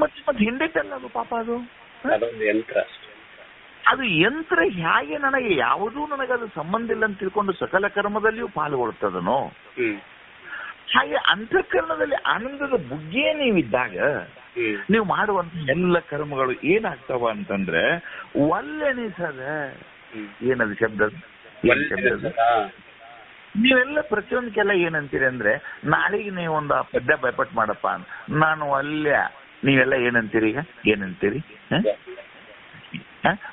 ಮತ್ತೆ ಹಿಂಡಿದ್ದಲ್ಲ ಅದು ಪಾಪ. ಅದು ಯಂತ್ರ ಹೇಗೆ ನನಗೆ ಯಾವುದೂ ನನಗದು ಸಂಬಂಧ ಇಲ್ಲ ಅಂತ ತಿಳ್ಕೊಂಡು ಸಕಲ ಕರ್ಮದಲ್ಲಿಯೂ ಪಾಲ್ಗೊಳ್ತದನೋ ಹಾಗೆ ಅಂತಃಕರಣದಲ್ಲಿ ಆನಂದದ ಬುಗ್ಗಿಯೇ ನೀವಿದ್ದಾಗ ನೀವು ಮಾಡುವಂತ ಎಲ್ಲ ಕರ್ಮಗಳು ಏನಾಗ್ತಾವ ಅಂತಂದ್ರೆ ಒಲ್ಲೆಣಿಸದ ಏನದು ಶಬ್ದ ನೀವೆಲ್ಲ ಪ್ರತಿಯೊಂದಕ್ಕೆಲ್ಲ ಏನಂತೀರಿ ಅಂದ್ರೆ ನಾಳೆಗೆ ನೀವು ಒಂದು ಪದ್ಯ ಭಯಪಟ್ಟು ಮಾಡಪ್ಪ ನಾನು ಅಲ್ಯ ನೀವೆಲ್ಲ ಏನಂತೀರಿ ಈಗ ಏನಂತೀರಿ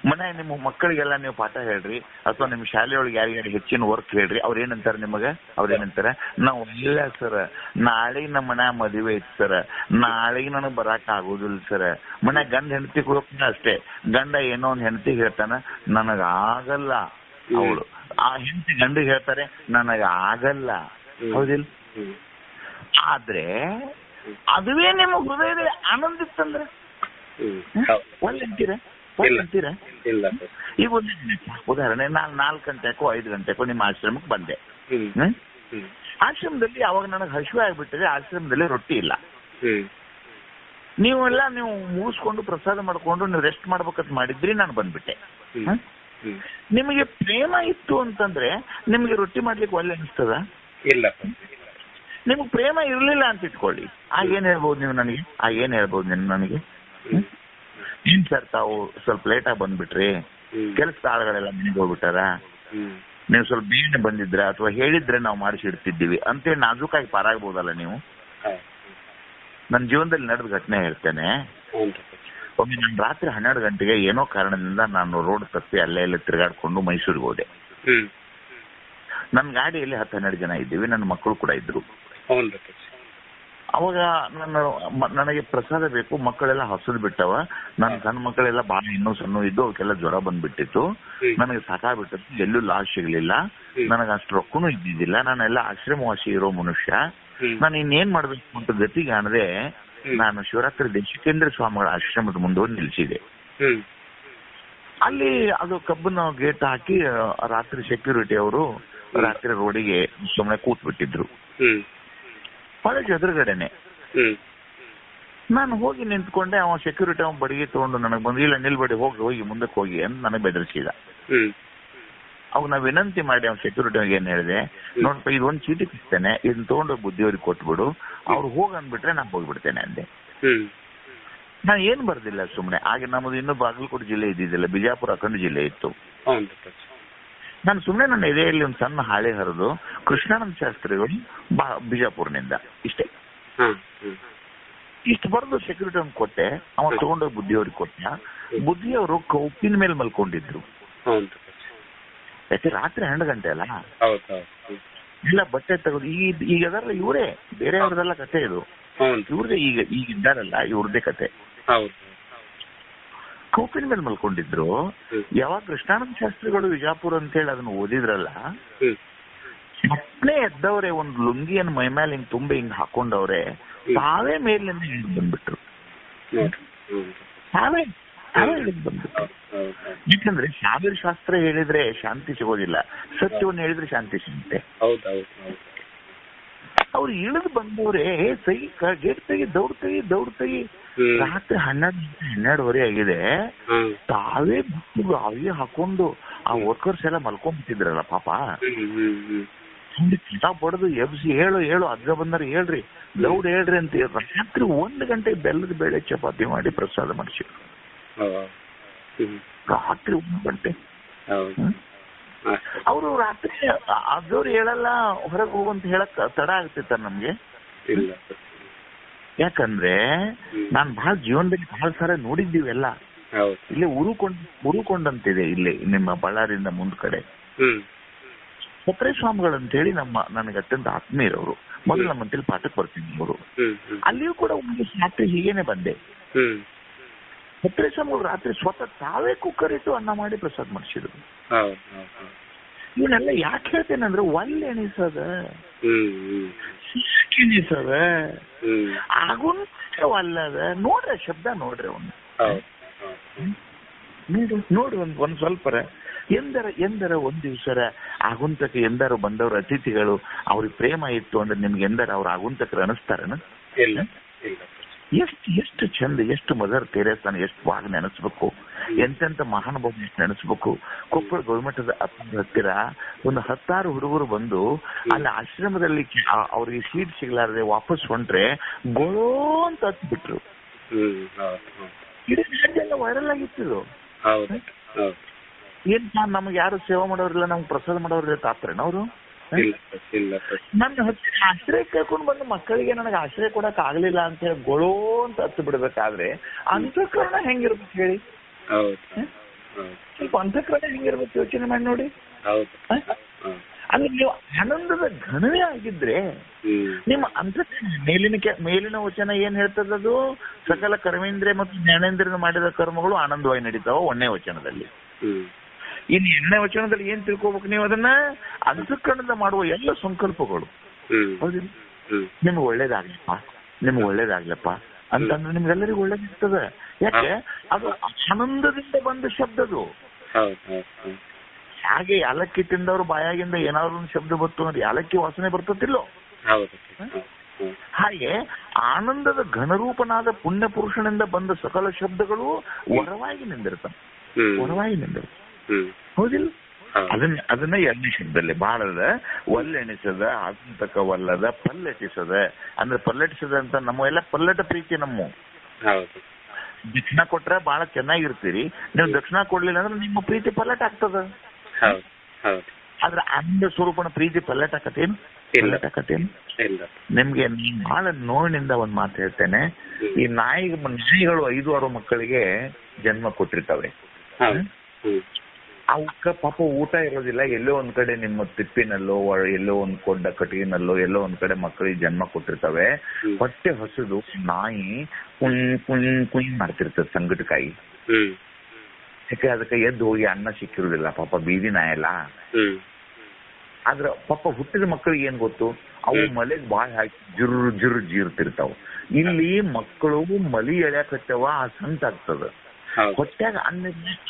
ಮನೆ ನಿಮ್ಮ ಮಕ್ಕಳಿಗೆಲ್ಲ ನೀವು ಪಾಠ ಹೇಳ್ರಿ ಅಥವಾ ನಿಮ್ಮ ಶಾಲೆಯೊಳಗೆ ಯಾರಿಗಾರು ಹೆಚ್ಚಿನ ವರ್ಕ್ ಹೇಳ್ರಿ ಅವ್ರ ಏನಂತಾರ ನಿಮಗ ಅವ್ರೇನಂತಾರ ನಾವು ಇಲ್ಲ ಸರ್ ನಾಳೆಗೆ ನಮ್ಮ ಮನೆ ಮದುವೆ ಐತಿ ಸರ್ ನಾಳೆಗೆ ನನಗೆ ಬರಾಕ್ ಆಗೋದಿಲ್ಲ ಸರ್ ಮನೆ ಗಂಡ ಹೆಂಡತಿ ಕೂಡ ಅಷ್ಟೇ ಗಂಡ ಏನೋ ಒಂದ್ ಹೆಂಡತಿ ಹೇಳ್ತಾನ ನನಗ ಆಗಲ್ಲ ಅವಳು ಆ ಹೆಂಡತಿ ಗಂಡಿಗೆ ಹೇಳ್ತಾರೆ ನನಗ ಆಗಲ್ಲ ಹೌದಿಲ್ಲ ಆದ್ರೆ ಅದುವೇ ನಿಮ್ಮ ಹೃದಯದಲ್ಲಿ ಆನಂದಿತ್ತಂದ್ರೆ ಒಳ್ಳೆಂತೀರ ಈಗ ಒಂದು ಉದಾಹರಣೆ ನಾನು 4 ಗಂಟೆಕೋ 5 ಗಂಟೆಕೋ ನಿಮ್ಮ ಆಶ್ರಮಕ್ಕೆ ಬಂದೆ ಆಶ್ರಮದಲ್ಲಿ ಅವಾಗ ನನಗೆ ಹಸಿವೆ ಆಗ್ಬಿಟ್ಟಿದೆ ಆಶ್ರಮದಲ್ಲಿ ರೊಟ್ಟಿ ಇಲ್ಲ ನೀವು ಮುಗಿಸ್ಕೊಂಡು ಪ್ರಸಾದ ಮಾಡ್ಕೊಂಡು ನೀವು ರೆಸ್ಟ್ ಮಾಡ್ಬೇಕಂತ ಮಾಡಿದ್ರಿ ನಾನು ಬಂದ್ಬಿಟ್ಟೆ ನಿಮಗೆ ಪ್ರೇಮ ಇತ್ತು ಅಂತಂದ್ರೆ ನಿಮಗೆ ರೊಟ್ಟಿ ಮಾಡ್ಲಿಕ್ಕೆ ಒಳ್ಳೆ ಅನಿಸ್ತದ ಇಲ್ಲ ನಿಮ್ಗೆ ಪ್ರೇಮ ಇರ್ಲಿಲ್ಲ ಅಂತ ಇಟ್ಕೊಳ್ಳಿ ಆಗೇನ್ ಹೇಳ್ಬೋದು ನೀವು ನನಗೆ ಏನ್ ಸರ್ ತಾವು ಸ್ವಲ್ಪ ಲೇಟಾಗಿ ಬಂದ್ಬಿಟ್ರಿ ಕೆಲಸದ ಆಳುಗಳೆಲ್ಲ ಮನೆಗೆ ಹೋಗ್ಬಿಟ್ಟಾರ ನೀವು ಸ್ವಲ್ಪ ಬೇಗನೆ ಬಂದಿದ್ರ ಅಥವಾ ಹೇಳಿದ್ರೆ ನಾವು ಮಾಡಿಸಿಡ್ತಿದ್ದೀವಿ ಅಂತೇಳಿ ನಾಜೂಕಾಗಿ ಪಾರಾಗ್ಬೋದಲ್ಲ ನೀವು ನನ್ನ ಜೀವನದಲ್ಲಿ ನಡೆದ ಘಟನೆ ಹೇಳ್ತೇನೆ ಒಮ್ಮೆ ನಾನು ರಾತ್ರಿ 12 ಗಂಟೆಗೆ ಏನೋ ಕಾರಣದಿಂದ ನಾನು ರೋಡ್ ತಪ್ಪಿ ಅಲ್ಲೇ ತಿರುಗಾಡ್ಕೊಂಡು ಮೈಸೂರಿಗೆ ಹೋದೆ ನನ್ನ ಗಾಡಿಯಲ್ಲಿ 10-12 ಜನ ಇದ್ದೀವಿ ನನ್ನ ಮಕ್ಕಳು ಕೂಡ ಇದ್ರು ಅವಾಗ ನನಗೆ ಪ್ರಸಾದ ಬೇಕು ಮಕ್ಕಳೆಲ್ಲ ಹಸದ್ ಬಿಟ್ಟವ ನನ್ನ ಸಣ್ಣ ಮಕ್ಕಳೆಲ್ಲ ಬಹಳ ಇನ್ನೂ ಸಣ್ಣ ಇದ್ದು ಅವಕ್ಕೆಲ್ಲ ಜ್ವರ ಬಂದ್ಬಿಟ್ಟಿತ್ತು ನನಗೆ ಸಾಕಾಗ್ಬಿಟ್ಟಿತ್ತು ಎಲ್ಲೂ ಲಾಸ್ ಸಿಗ್ಲಿಲ್ಲ ನನಗೆ ಅಷ್ಟು ರೊಕ್ಕನೂ ಇದ್ದಿದ್ದಿಲ್ಲ ನಾನೆಲ್ಲ ಆಶ್ರಮವಾಸಿ ಇರೋ ಮನುಷ್ಯ ನಾನು ಇನ್ನೇನ್ ಮಾಡ್ಬೇಕು ಅಂತ ಗತಿಗೆ ಕಾಣದೆ ನಾನು ಶಿವರಾತ್ರಿ ದೇಶಿಕೇಂದ್ರ ಸ್ವಾಮಿಗಳ ಆಶ್ರಮದ ಮುಂದೆ ನಿಲ್ಸಿದೆ ಅಲ್ಲಿ ಅದು ಕಬ್ಬನ ಗೇಟ್ ಹಾಕಿ ರಾತ್ರಿ ಸೆಕ್ಯೂರಿಟಿ ಅವರು ರಾತ್ರಿ ರೋಡಿಗೆ ಸುಮ್ಮನೆ ಕೂತ್ಬಿಟ್ಟಿದ್ರು ಕಾಲೇಜ್ ಎದುರುಗಡೆನೆ ನಾನು ಹೋಗಿ ನಿಂತ್ಕೊಂಡೆ ಅವ ಸೆಕ್ಯೂರಿಟಿ ಅವ ಬಡಿಗೆ ತಗೊಂಡು ನನಗೆ ಬಂದು ಇಲ್ಲ ನಿಲ್ಬೇಡಿ ಹೋಗಿ ಮುಂದಕ್ಕೆ ಹೋಗಿ ಅಂತ ನನಗೆ ಬೆದರಿಸಿದ ಅವಾಗ ನಾ ವಿನಂತಿ ಮಾಡಿ ಅವ್ನ ಸೆಕ್ಯೂರಿಟಿ ಏನ್ ಹೇಳಿದೆ ನೋಡಪ್ಪ ಇದೊಂದು ಚೀಟಿ ಸಿಗ್ತೇನೆ ಇದನ್ನ ತಗೊಂಡು ಬುದ್ಧಿಯವ್ರಿಗೆ ಕೊಟ್ಬಿಡು ಅವ್ರು ಹೋಗಿ ಅಂದ್ಬಿಟ್ರೆ ನಾನು ಹೋಗ್ಬಿಡ್ತೇನೆ ಅಂದೆ ನಾನು ಏನ್ ಬರ್ದಿಲ್ಲ ಸುಮ್ನೆ ಹಾಗೆ ನಮ್ಮದು ಇನ್ನೂ ಬಾಗಲಕೋಟೆ ಜಿಲ್ಲೆ ಇದ್ದಿದ್ದಿಲ್ಲ ಬಿಜಾಪುರ ಅಖಂಡ ಜಿಲ್ಲೆ ಇತ್ತು ನಾನು ಸುಮ್ನೆ ನನ್ನ ಎದೆಯಲ್ಲಿ ಒಂದು ಸಣ್ಣ ಹಾಳೆ ಹರಿದು ಕೃಷ್ಣಾನಂದ ಶಾಸ್ತ್ರಿಗಳು ಬಿಜಾಪುರ್ನಿಂದ ಇಷ್ಟು ಬರೆದು ಸೆಕ್ಯೂರಿಟಿ ಅವ್ನು ಕೊಟ್ಟೆ ಅವ ತಗೊಂಡೋಗಿ ಬುದ್ಧಿಯವ್ರಿಗೆ ಕೊಟ್ಟ ಬುದ್ಧಿಯವರು ಕೌಪಿನ ಮೇಲೆ ಮಲ್ಕೊಂಡಿದ್ರು ಯಾಕೆ ರಾತ್ರಿ 12 ಗಂಟೆ ಅಲ್ಲ ಇಲ್ಲ ಬಟ್ಟೆ ತಗೊಂಡು ಈಗ ಅದಲ್ಲ ಇವರೇ ಬೇರೆಯವ್ರದೆಲ್ಲ ಕತೆ ಇದು ಇವ್ರದೇ ಈಗ ಇದ್ದಾರಲ್ಲ ಇವ್ರದೇ ಕತೆ ಕೌಪಿನ ಮೇಲೆ ಮಲ್ಕೊಂಡಿದ್ರು ಯಾವಾಗ ಕೃಷ್ಣಾನಂದ ಶಾಸ್ತ್ರಿಗಳು ವಿಜಾಪುರ ಅಂತ ಹೇಳಿ ಅದನ್ನ ಓದಿದ್ರಲ್ಲ ಮಕ್ಕಳೇ ಎದ್ದವ್ರೆ ಒಂದ್ ಲುಂಗಿಯನ್ನು ಮೈ ಮೇಲೆ ಹಿಂಗ್ ತುಂಬಿ ಹಿಂಗ್ ಹಾಕೊಂಡವ್ರೆ ತಾವೇ ಮೇಲಿಂದ ಹಿಡಿದು ಬಂದ್ಬಿಟ್ರು ತಾವೇ ಹಿಡಿದು ಬಂದ್ಬಿಟ್ರು ಯಾಕಂದ್ರೆ ಶಾಬೀರ್ ಶಾಸ್ತ್ರ ಹೇಳಿದ್ರೆ ಶಾಂತಿ ಸಿಗೋದಿಲ್ಲ ಸತ್ಯವನ್ನು ಹೇಳಿದ್ರೆ ಶಾಂತಿ ಸಿಗುತ್ತೆ ಅವ್ರು ಇಳಿದು ಬಂದವ್ರೆ ಗೇಟ್ ತೆಗಿ ದೌಡ್ ತೆಗಿ ರಾತ್ರಿ 12:30 ಆಗಿದೆ ತಾವೇ ಅವೇ ಹಾಕೊಂಡು ಆ ವರ್ಕರ್ಸ್ ಎಲ್ಲ ಮಲ್ಕೊಂಡ್ಬಿಟ್ಟಿದ್ರಲ್ಲ ಪಾಪ ಕಿತಾ ಬಡದು ಎಬ್ಸಿ ಹೇಳು ಅಜ್ಜ ಬಂದಾರ ಹೇಳ್ರಿ ದೌಡ್ ಹೇಳ್ರಿ ಅಂತ ರಾತ್ರಿ 1 ಗಂಟೆಗೆ ಬೆಲ್ಲದ ಬೇಳೆ ಚಪಾತಿ ಮಾಡಿ ಪ್ರಸಾದ ಮಾಡಿಸಿದ್ರು ರಾತ್ರಿ 1 ಗಂಟೆ ಅವರು ರಾತ್ರಿ ಅಜ್ಜವ್ರು ಹೇಳಲ್ಲ ಹೊರಗೆ ಹೋಗಂತ ಹೇಳಕ್ ತಡ ಆಗ್ತಿತ್ತ ನಮ್ಗೆ ಯಾಕಂದ್ರೆ ನಾನ್ ಬಹಳ ಜೀವನದಲ್ಲಿ ಬಹಳ ಸಾರ ನೋಡಿದ್ದೀವೆಲ್ಲ ಇಲ್ಲಿ ಉರುಕೊಂಡಂತಿದೆ ಇಲ್ಲಿ ನಿಮ್ಮ ಬಳ್ಳಾರಿಯಿಂದ ಮುಂದ್ ಕಡೆ ಸತ್ರೆ ಸ್ವಾಮಿಗಳು ಅಂತ ಹೇಳಿ ನನಗೆ ಅತ್ಯಂತ ಆತ್ಮೀಯರವರು ಮೊದಲು ನಮ್ಮಂತೇಳಿ ಪಾಠಕ್ಕೆ ಬರ್ತೀನಿ ಅವರು ಅಲ್ಲಿಯೂ ಕೂಡ ಒಂದು ರಾತ್ರಿ ಹೀಗೇನೆ ಬಂದೆ ಸತ್ರೆ ಸ್ವಾಮಿಗಳು ರಾತ್ರಿ ಸ್ವತಃ ತಾವೇ ಕುಕ್ಕರ್ ಇಟ್ಟು ಅನ್ನ ಮಾಡಿ ಪ್ರಸಾದ ಮಾಡಿಸಿದ್ರು ಇವನ್ನೆಲ್ಲ ಯಾಕೆ ಹೇಳ್ತೇನೆ ಒಳ್ಳೆ ಎಣಿಸದ ಎಣಿಸದ ಆಗುಂಟವಲ್ಲದ ನೋಡ್ರಿ ಶಬ್ದ ನೋಡ್ರಿ ಅವನು ನೋಡಿ ಒಂದ್ ಸ್ವಲ್ಪರ ಎಂದರ ಒಂದ್ ದಿವ್ಸರ ಆಗುಂತಕ್ಕೆ ಎಂದಾರು ಬಂದವ್ರ ಅತಿಥಿಗಳು ಅವ್ರಿಗೆ ಪ್ರೇಮ ಇತ್ತು ಅಂದ್ರೆ ನಿಮ್ಗೆ ಎಂದಾರ ಅವ್ರ ಆಗುಂತಕರು ಅನಿಸ್ತಾರನ ಎಷ್ಟು ಚಂದ, ಎಷ್ಟು ಮದರ್ ತೆರೇಸಾನ ಎಷ್ಟು ಭಾಗ ನೆನೆಸ್ಬೇಕು, ಎಂತೆಂತ ಮಹಾನುಭಾವ ಎಷ್ಟು ನೆನೆಸ್ಬೇಕು. ಕೊಪ್ಪಳ ಗೌರ್ಮೆಂಟದ ಹತ್ತಿರ ಒಂದು 10 ಹುಡುಗರು ಬಂದು ಅಲ್ಲಿ ಆಶ್ರಮದಲ್ಲಿ ಅವ್ರಿಗೆ ಸೀಟ್ ಸಿಗ್ಲಾರದೆ ವಾಪಸ್ ಹೊಂಟ್ರೆ ಗೊಳೋ ಅಂತ ಹತ್ಬಿಟ್ರು. ಇದೆಲ್ಲ ವೈರಲ್ ಆಗಿತ್ತು. ಏನ್ ನಮ್ಗೆ ಯಾರು ಸೇವೆ ಮಾಡೋರಿಲ್ಲ, ನಮ್ಗೆ ಪ್ರಸಾದ ಮಾಡೋರಿಲ್ಲ ತಾತ್ರೇನ ಅವರು? ನನ್ನ ಆಶ್ರಯ ಕೇಳ್ಕೊಂಡು ಬಂದು ಮಕ್ಕಳಿಗೆ ನನಗೆ ಆಶ್ರಯ ಕೊಡಕ್ ಆಗ್ಲಿಲ್ಲ ಅಂತ ಹೇಳಿ ಗೊಳೋ ಅಂತ ಹತ್ತು ಬಿಡ್ಬೇಕಾದ್ರೆ ಅಂತಃಕರಣ ಹೆಂಗಿರ್ಬೇಕು ಹೇಳಿ? ಸ್ವಲ್ಪ ಅಂತಃಕರಣ ಹೆಂಗಿರ್ಬೇಕು ಯೋಚನೆ ಮಾಡಿ ನೋಡಿ. ಅಲ್ಲಿ ನೀವು ಆನಂದದ ಘನವೇ ಆಗಿದ್ರೆ ನಿಮ್ಮ ಅಂತಃಕರಣ ಮೇಲಿನ ವಚನ ಏನ್ ಹೇಳ್ತದದು? ಸಕಲ ಕರ್ಮೇಂದ್ರಿಯ ಮತ್ತು ಜ್ಞಾನೇಂದ್ರಿಯ ಮಾಡಿದ ಕರ್ಮಗಳು ಆನಂದವಾಗಿ ನಡೀತಾವ 1ನೇ ವಚನದಲ್ಲಿ. ಇನ್ನು 2ನೇ ವಚನದಲ್ಲಿ ಏನ್ ತಿಳ್ಕೊಬೇಕು ನೀವು? ಅದನ್ನ ಅಂತಃಕರಣದ ಮಾಡುವ ಎಲ್ಲ ಸಂಕಲ್ಪಗಳು ಹೌದಿಲ್ಲ, ನಿಮ್ಗೆ ಒಳ್ಳೇದಾಗ್ಲಪ್ಪ, ನಿಮ್ಗೆ ಒಳ್ಳೇದಾಗ್ಲಪ್ಪ ಅಂತಂದ್ರೆ ನಿಮ್ಗೆಲ್ಲರಿಗೂ ಒಳ್ಳೇದಿರ್ತದ. ಯಾಕೆ? ಅದು ಆನಂದದಿಂದ ಬಂದ ಶಬ್ದದು. ಹಾಗೆ ಯಾಲಕ್ಕಿ ತಿಂದವ್ರು ಬಾಯಾಗಿಂದ ಏನಾದ್ರು ಒಂದು ಶಬ್ದ ಬತ್ತು ಅಂದ್ರೆ ಯಾಲಕ್ಕಿ ವಾಸನೆ ಬರ್ತತಿಲ್ಲೋ? ಹಾಗೆ ಆನಂದದ ಘನರೂಪನಾದ ಪುಣ್ಯ ಪುರುಷನಿಂದ ಬಂದ ಸಕಲ ಶಬ್ದಗಳು ವರವಾಗಿ ನಿಂದಿರ್ತಾವ, ವರವಾಗಿ ನಿಂದಿರ್ತಾವ. ಹೌದಿಲ್ಲ? ಅದನ್ನ 2ನೇ ಶಬ್ದದಲ್ಲಿ ಬಾಳದ ಒಲ್ಲೆಣಿಸದ ಆತಂಕವಲ್ಲದ ಪಲ್ಲೆಟಿಸದ. ಅಂದ್ರೆ ಪಲ್ಲೆಟಿಸದ ಅಂತ ನಮ್ಮ ಎಲ್ಲ ಪಲ್ಲಟ ಪ್ರೀತಿ. ನಮ್ಮ ದಕ್ಷಿಣ ಕೊಟ್ರೆ ಬಹಳ ಚೆನ್ನಾಗಿರ್ತೀರಿ, ನೀವು ದಕ್ಷಿಣ ಕೊಡ್ಲಿಲ್ಲ ಅಂದ್ರೆ ನಿಮ್ಮ ಪ್ರೀತಿ ಪಲ್ಲಟ ಆಗ್ತದ. ಆದ್ರೆ ಆನಂದ ಸ್ವರೂಪನ ಪ್ರೀತಿ ಪಲ್ಲಟ ಆಕತೇನು? ಪಲ್ಲಟ ನಿಮ್ಗೆ ಬಹಳ ನೋವಿನಿಂದ ಒಂದ್ ಮಾತು ಹೇಳ್ತೇನೆ. ಈ ನಾಯಿಗಳು 5-6 ಮಕ್ಕಳಿಗೆ ಜನ್ಮ ಕೊಟ್ಟಿರ್ತಾವೆ. ಅವಕ್ಕ ಪಾಪ ಊಟ ಇರೋದಿಲ್ಲ, ಎಲ್ಲೋ ಒಂದ್ ಕಡೆ ನಿಮ್ಮ ತಿಪ್ಪಿನಲ್ಲೋ ಎಲ್ಲೋ ಒಂದ್ ಕೊಂಡ ಕಟ್ಟಿಗೆನಲ್ಲೋ ಎಲ್ಲೋ ಒಂದ್ ಕಡೆ ಮಕ್ಕಳಿಗೆ ಜನ್ಮ ಕೊಟ್ಟಿರ್ತಾವೆ. ಹೊಟ್ಟೆ ಹಸಿದು ನಾಯಿ ಕುಯ್ ಕುಯ್ ಕುಯ್ ಮಾಡ್ತಿರ್ತದೆ ಸಂಗಟಕಾಯಿ. ಯಾಕೆ? ಅದಕ್ಕೆ ಎದ್ದು ಹೋಗಿ ಅನ್ನ ಸಿಕ್ಕಿರುದಿಲ್ಲ ಪಾಪ, ಬೀದಿ ನಾಯಲ್ಲ. ಆದ್ರ ಪಾಪ ಹುಟ್ಟಿದ ಮಕ್ಕಳಿಗೆ ಏನ್ ಗೊತ್ತು? ಅವು ಮಲೆಗ್ ಬಾಯ್ ಹಾಕಿ ಜುರ್ ಜೀರ್ತಿರ್ತಾವ. ಇಲ್ಲಿ ಮಕ್ಕಳು ಮಲಿ ಎಳ್ಯಾಕತ್ತವ, ಆ ಸಂತ ಆಗ್ತದ. ಹೊಟ್ಯಾಗ ಅನ್ನ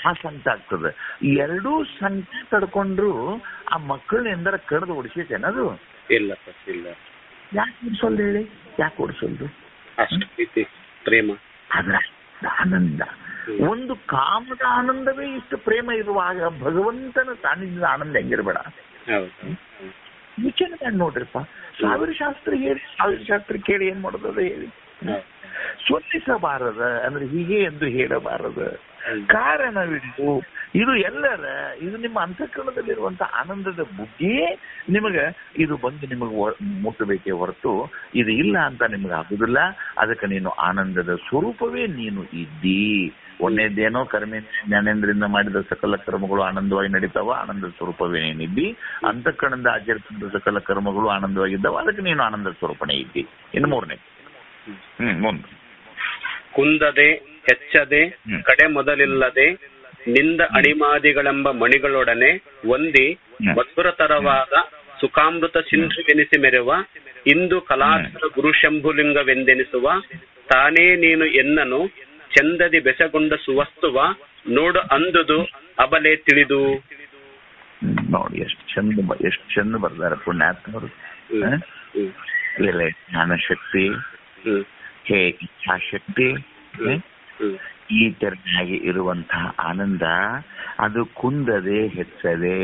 ಆ ಸಂತ ಆಗ್ತದ. 2 ಸಂತ ತಡ್ಕೊಂಡ್ರು ಆ ಮಕ್ಕಳನ್ನ ಎಂದರ ಕಡ್ದು ಓಡಿಸೈತೇನದು? ಇಲ್ಲ. ಯಾಕೆ ಓಡಿಸೋಲ್ದು ಹೇಳಿ? ಯಾಕೆ ಓಡಿಸೋಲ್ದು? ಪ್ರೇಮ, ಅದ್ರ ಆನಂದ. ಒಂದು ಕಾಮದ ಆನಂದವೇ ಇಷ್ಟು ಪ್ರೇಮ ಇರುವಾಗ ಭಗವಂತನ ಸಾನ್ನಿಧ್ಯದ ಆನಂದ ಹೆಂಗಿರ್ಬೇಡ? ವಿಚಾರ ಮಾಡಿ ನೋಡ್ರಿಪ್ಪ. 1000 ಶಾಸ್ತ್ರ ಕೇಳಿ ಏನ್ ಮಾಡೋದ ಹೇಳಿ? ಸೊಲ್ಲಿಸಬಾರದ ಅಂದ್ರೆ ಹೀಗೆ ಎಂದು ಹೇಳಬಾರದ, ಕಾರಣವಿದು. ಇದು ಇದು ನಿಮ್ಮ ಅಂತಃಕರಣದಲ್ಲಿರುವಂತ ಆನಂದದ ಬುದ್ಧಿ ನಿಮಗ ಇದು ಬಂದು ನಿಮಗೆ ಮುಟ್ಟಬೇಕೇ ಹೊರತು ಇದು ಇಲ್ಲ ಅಂತ ನಿಮ್ಗೆ ಆಗುದಿಲ್ಲ. ಅದಕ್ಕೆ ನೀನು ಆನಂದದ ಸ್ವರೂಪವೇ ನೀನು ಇದ್ದೀ. ಒಂದೇದೇನೋ ಜ್ಞಾನೇಂದ್ರಿಂದ ಮಾಡಿದ ಸಕಲ ಕರ್ಮಗಳು ಆನಂದವಾಗಿ ನಡೀತಾವ, ಆನಂದ ಸ್ವರೂಪವೇ ನೀನಿದ್ದಿ. ಅಂತಃಕರಣದ ಆಚರಿಸಿದ ಸಕಲ ಕರ್ಮಗಳು ಆನಂದವಾಗಿದ್ದಾವ, ಅದಕ್ಕೆ ನೀನು ಆನಂದ ಸ್ವರೂಪನೇ ಇದ್ದಿ. ಇನ್ನು 3ನೇ ಮುಂದೆ ಕುಂದದೆ ಹೆಚ್ಚದೆ ಕಡೆ ಮೊದಲಿಲ್ಲದೆ ನಿಂದ ಅಣಿಮಾದಿಗಳೆಂಬ ಮಣಿಗಳೊಡನೆ ಒಂದಿ ಮಧುರತರವಾದ ಸುಖಾಮೃತ ಸಿಂಧುವೆನಿಸಿ ಮೆರೆವ ಇಂದು ಕಲಾಕ್ಷರ ಗುರುಶಂಭುಲಿಂಗವೆಂದೆನಿಸುವ ತಾನೇ ನೀನು ಎನ್ನನು ಚಂದದಿ ಬೆಸಗೊಂಡ ಸುವಸ್ತುವ ನೋಡು ಅಂದುದು ಅಬಲೆ ತಿಳಿದು. ನೋಡಿ ಎಷ್ಟು ಚಂದ ಬರ್ದಾರ ಪುಣ್ಯಾತ್ಮರು. ಜ್ಞಾನಶಕ್ತಿ, ಹೇ ಇಚ್ಛಾಶಕ್ತಿ, ಈ ತೆರನಾಗಿ ಇರುವಂತಹ ಆನಂದ ಅದು ಕುಂದದೆ ಹೆಚ್ಚದೆ.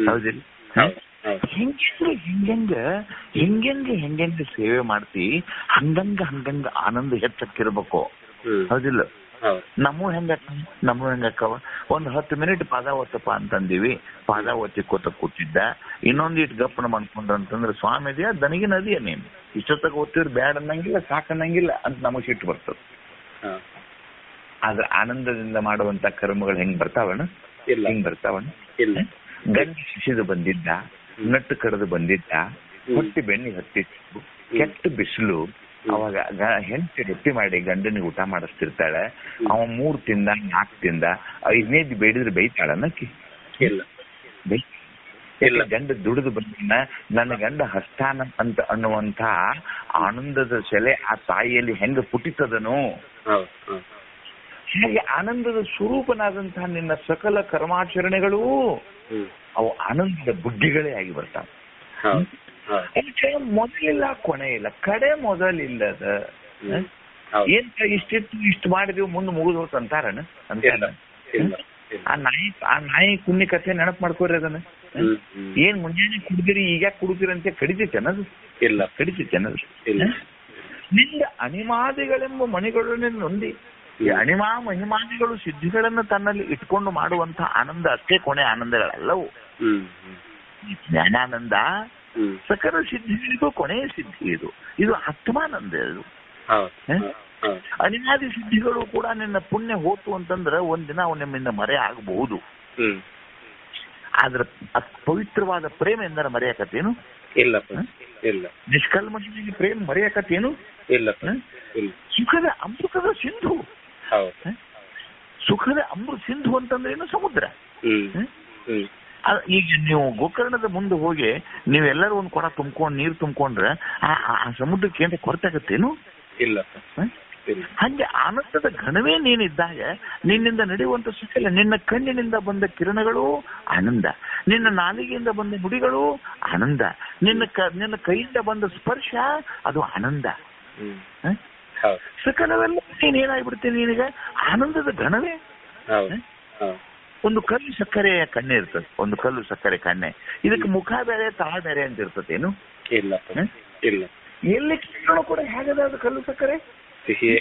ಹೌದಿಲ್ಲ? ಹೆಂಗೆ ಸೇವೆ ಮಾಡ್ತಿ ಹಂಗಂಗ ಆನಂದ ಹೆಚ್ಚಕ್ಕಿರ್ಬೇಕು. ಹೌದಿಲ್ಲ? ನಮ್ಮೂ ಹೆಂಗಕ್ಕವ 10 ಮಿನಿಟ್ ಪಾದ ಒತ್ತಪ್ಪ ಅಂತಂದಿವಿ, ಪಾದ ಒತ್ತಿ ಕೂತಿದ್ದ. ಇನ್ನೊಂದಿಟ್ಟು ಗಪ್ಪನ ಮಾಡ್ಕೊಂಡ್ರಂತಂದ್ರೆ ಸ್ವಾಮಿದಿಯ ದನಿಗೆ ನದಿಯ ನೀನು ಇಷ್ಟೊತ್ತಾಗ ಓದ್ತಿದ್ರು ಬ್ಯಾಡ್ ಅನ್ನಂಗಿಲ್ಲ, ಸಾಕನ್ನಂಗಿಲ್ಲ ಅಂತ ನಮಗ್ ಸಿಟ್ಟು ಬರ್ತದ. ಆದ್ರೆ ಆನಂದದಿಂದ ಮಾಡುವಂತ ಕರ್ಮಗಳು ಹೆಂಗ್ ಬರ್ತಾವಣ? ಹೆಂಗ್ ಬರ್ತಾವಣ? ಗಂಜಿ ಶಿಶಿದು ಬಂದಿದ್ದ, ನಟ್ಟು ಕಡ್ದು ಬಂದಿದ್ದ, ಹೊಟ್ಟಿ ಬೆಣ್ಣಿ ಹತ್ತಿತ್ತು, ಕೆಟ್ಟ ಬಿಸಿಲು. ಅವಾಗ ಹೆಂಡತಿ ರೊಟ್ಟಿ ಮಾಡಿ ಗಂಡನಿಗೆ ಊಟ ಮಾಡಿಸ್ತಿರ್ತಾಳೆ. ಅವ 3 ತಿಂದ 4 ತಿಂದ 5ನೇದು ಬೇಡಿದ್ರೆ ಬೈತಾಳ ನಕ್ಕಿ? ಇಲ್ಲ. ಗಂಡ ದುಡಿದು ಬಂದಿನ ನನ್ನ ಗಂಡ ಹಸ್ತಾನ ಅಂತ ಅನ್ನುವಂತ ಆನಂದದ ಸೆಲೆ ಆ ತಾಯಿಯಲ್ಲಿ ಹೆಂಗ ಪುಟಿತದನು. ಹಾಗೆ ಆನಂದದ ಸ್ವರೂಪನಾದಂತಹ ನಿನ್ನ ಸಕಲ ಕರ್ಮಾಚರಣೆಗಳು ಅವು ಆನಂದದ ಬುಡ್ಡಿಗಳೇ ಆಗಿ ಬರ್ತಾವ. ಮೊದಲಿಲ್ಲ, ಕೊನೆ ಇಲ್ಲ, ಕಡೆ ಮೊದಲಿಲ್ಲದ. ಹೌದು. ಏನ್ ಇಷ್ಟಿತ್ತು ಇಷ್ಟು ಮಾಡಿದೀವಿ ಮುಂದೆ ಮುಗಿದು ಹೋತ್ ಅಂತಾರಣ ಅಂತ. ಇಲ್ಲ, ಇಲ್ಲ. ಆ ನಾಯಿ ಕುನ್ನಿ ಕಥೆ ನೆನಪು ಮಾಡ್ಕೋರಿ ಅದನ್ನ. ಏನ್ ಮುಂಜಾನೆ ಕುಡ್ದಿರಿ ಈಗ ಕುಡ್ದಿರಿ ಅಂತ ಕಡಿತೈತೆ ಅನ್ನೋದು? ಇಲ್ಲ, ಕಡಿತೈತೆ ಅನ್ನೋದು? ಇಲ್ಲ. ನಿಂದ ಅಣಿಮಾದಿಗಳೆಂಬ ಮಣಿಗಳನ್ನು ಹೊಂದಿ ಈ ಅಣಿಮಾ ಮಹಿಮಾದಿಗಳು ಸಿದ್ಧಿಗಳನ್ನು ತನ್ನಲ್ಲಿ ಇಟ್ಕೊಂಡು ಮಾಡುವಂತ ಆನಂದ ಅಷ್ಟೇ ಕೊನೆ ಆನಂದಗಳಲ್ಲವು. ಜ್ಞಾನಾನಂದ ಸಕಲ ಸಿದ್ಧಿಗಳಿಗೂ ಕೊನೆಯ ಸಿದ್ಧಿ ಇದು. ಇದು ಆತ್ಮಾನಂದ. ಇದು ಅನಿಮಾದಿ ಸಿದ್ಧಿಗಳು ಕೂಡ ನಿನ್ನ ಪುಣ್ಯ ಹೋತು ಅಂತಂದ್ರೆ ಒಂದಿನ ಅವು ನಿಮ್ಮಿಂದ ಮರೆ ಆಗಬಹುದು. ಆದ್ರೆ ಪವಿತ್ರವಾದ ಪ್ರೇಮ ಎಂದರೆ ಮರೆಯಕತ್ತೇನು? ಇಲ್ಲ, ಇಲ್ಲ. ನಿಷ್ಕಲ್ಮಶನಿಗೆ ಪ್ರೇಮ ಮರೆಯಕತ್ತೇನು? ಇಲ್ಲ. ಸುಖದ ಅಮೃತದ ಸಿಂಧು. ಸುಖದ ಅಮೃತ ಸಿಂಧು ಅಂತಂದ್ರೆ ಏನು? ಸಮುದ್ರ. ಈಗ ನೀವು ಗೋಕರ್ಣದ ಮುಂದೆ ಹೋಗಿ ನೀವೆಲ್ಲರೂ ಒಂದ್ ಕೊಡ ತುಂಬ್ಕೊಂಡ್ ನೀರು ತುಂಬ್ಕೊಂಡ್ರೆ ಆ ಸಮುದ್ರಕ್ಕೆ ಏನ್ ಕೊರತೆ ಆಗತ್ತೇನು? ಇಲ್ಲ. ಹಂಗೆ ಆನಂದದ ಘನವೇ ನೀನಿದ್ದಾಗ ನಿನ್ನಿಂದ ನಡೆಯುವಂತ ಸುಖ ಇಲ್ಲ. ನಿನ್ನ ಕಣ್ಣಿನಿಂದ ಬಂದ ಕಿರಣಗಳು ಆನಂದ, ನಿನ್ನ ನಾಲಿಗೆಯಿಂದ ಬಂದ ನುಡಿಗಳು ಆನಂದ, ನಿನ್ನ ಕೈಯಿಂದ ಬಂದ ಸ್ಪರ್ಶ ಅದು ಆನಂದ. ಸಕಲವೆಲ್ಲ ನೀನೇನಾಗ್ಬಿಡ್ತೀನಿ ನಿನಗೆ ಆನಂದದ ಘನವೇ. ಒಂದು ಕಲ್ಲು ಸಕ್ಕರೆ ಕಣ್ಣೆ ಇರ್ತದೆ, ಒಂದು ಕಲ್ಲು ಸಕ್ಕರೆ ಕಣ್ಣೆ. ಇದಕ್ಕೆ ಮುಖ ಬೇರೆ ತಳ ಬೇರೆ ಅಂತ ಇರ್ತದೇನು? ಇಲ್ಲ, ಇಲ್ಲ. ಎಲ್ಲಿ ಕಿರಣ ಕೂಡ ಹೇಗದ ಅದು ಕಲ್ಲು ಸಕ್ಕರೆ? ಸಿಹಿ.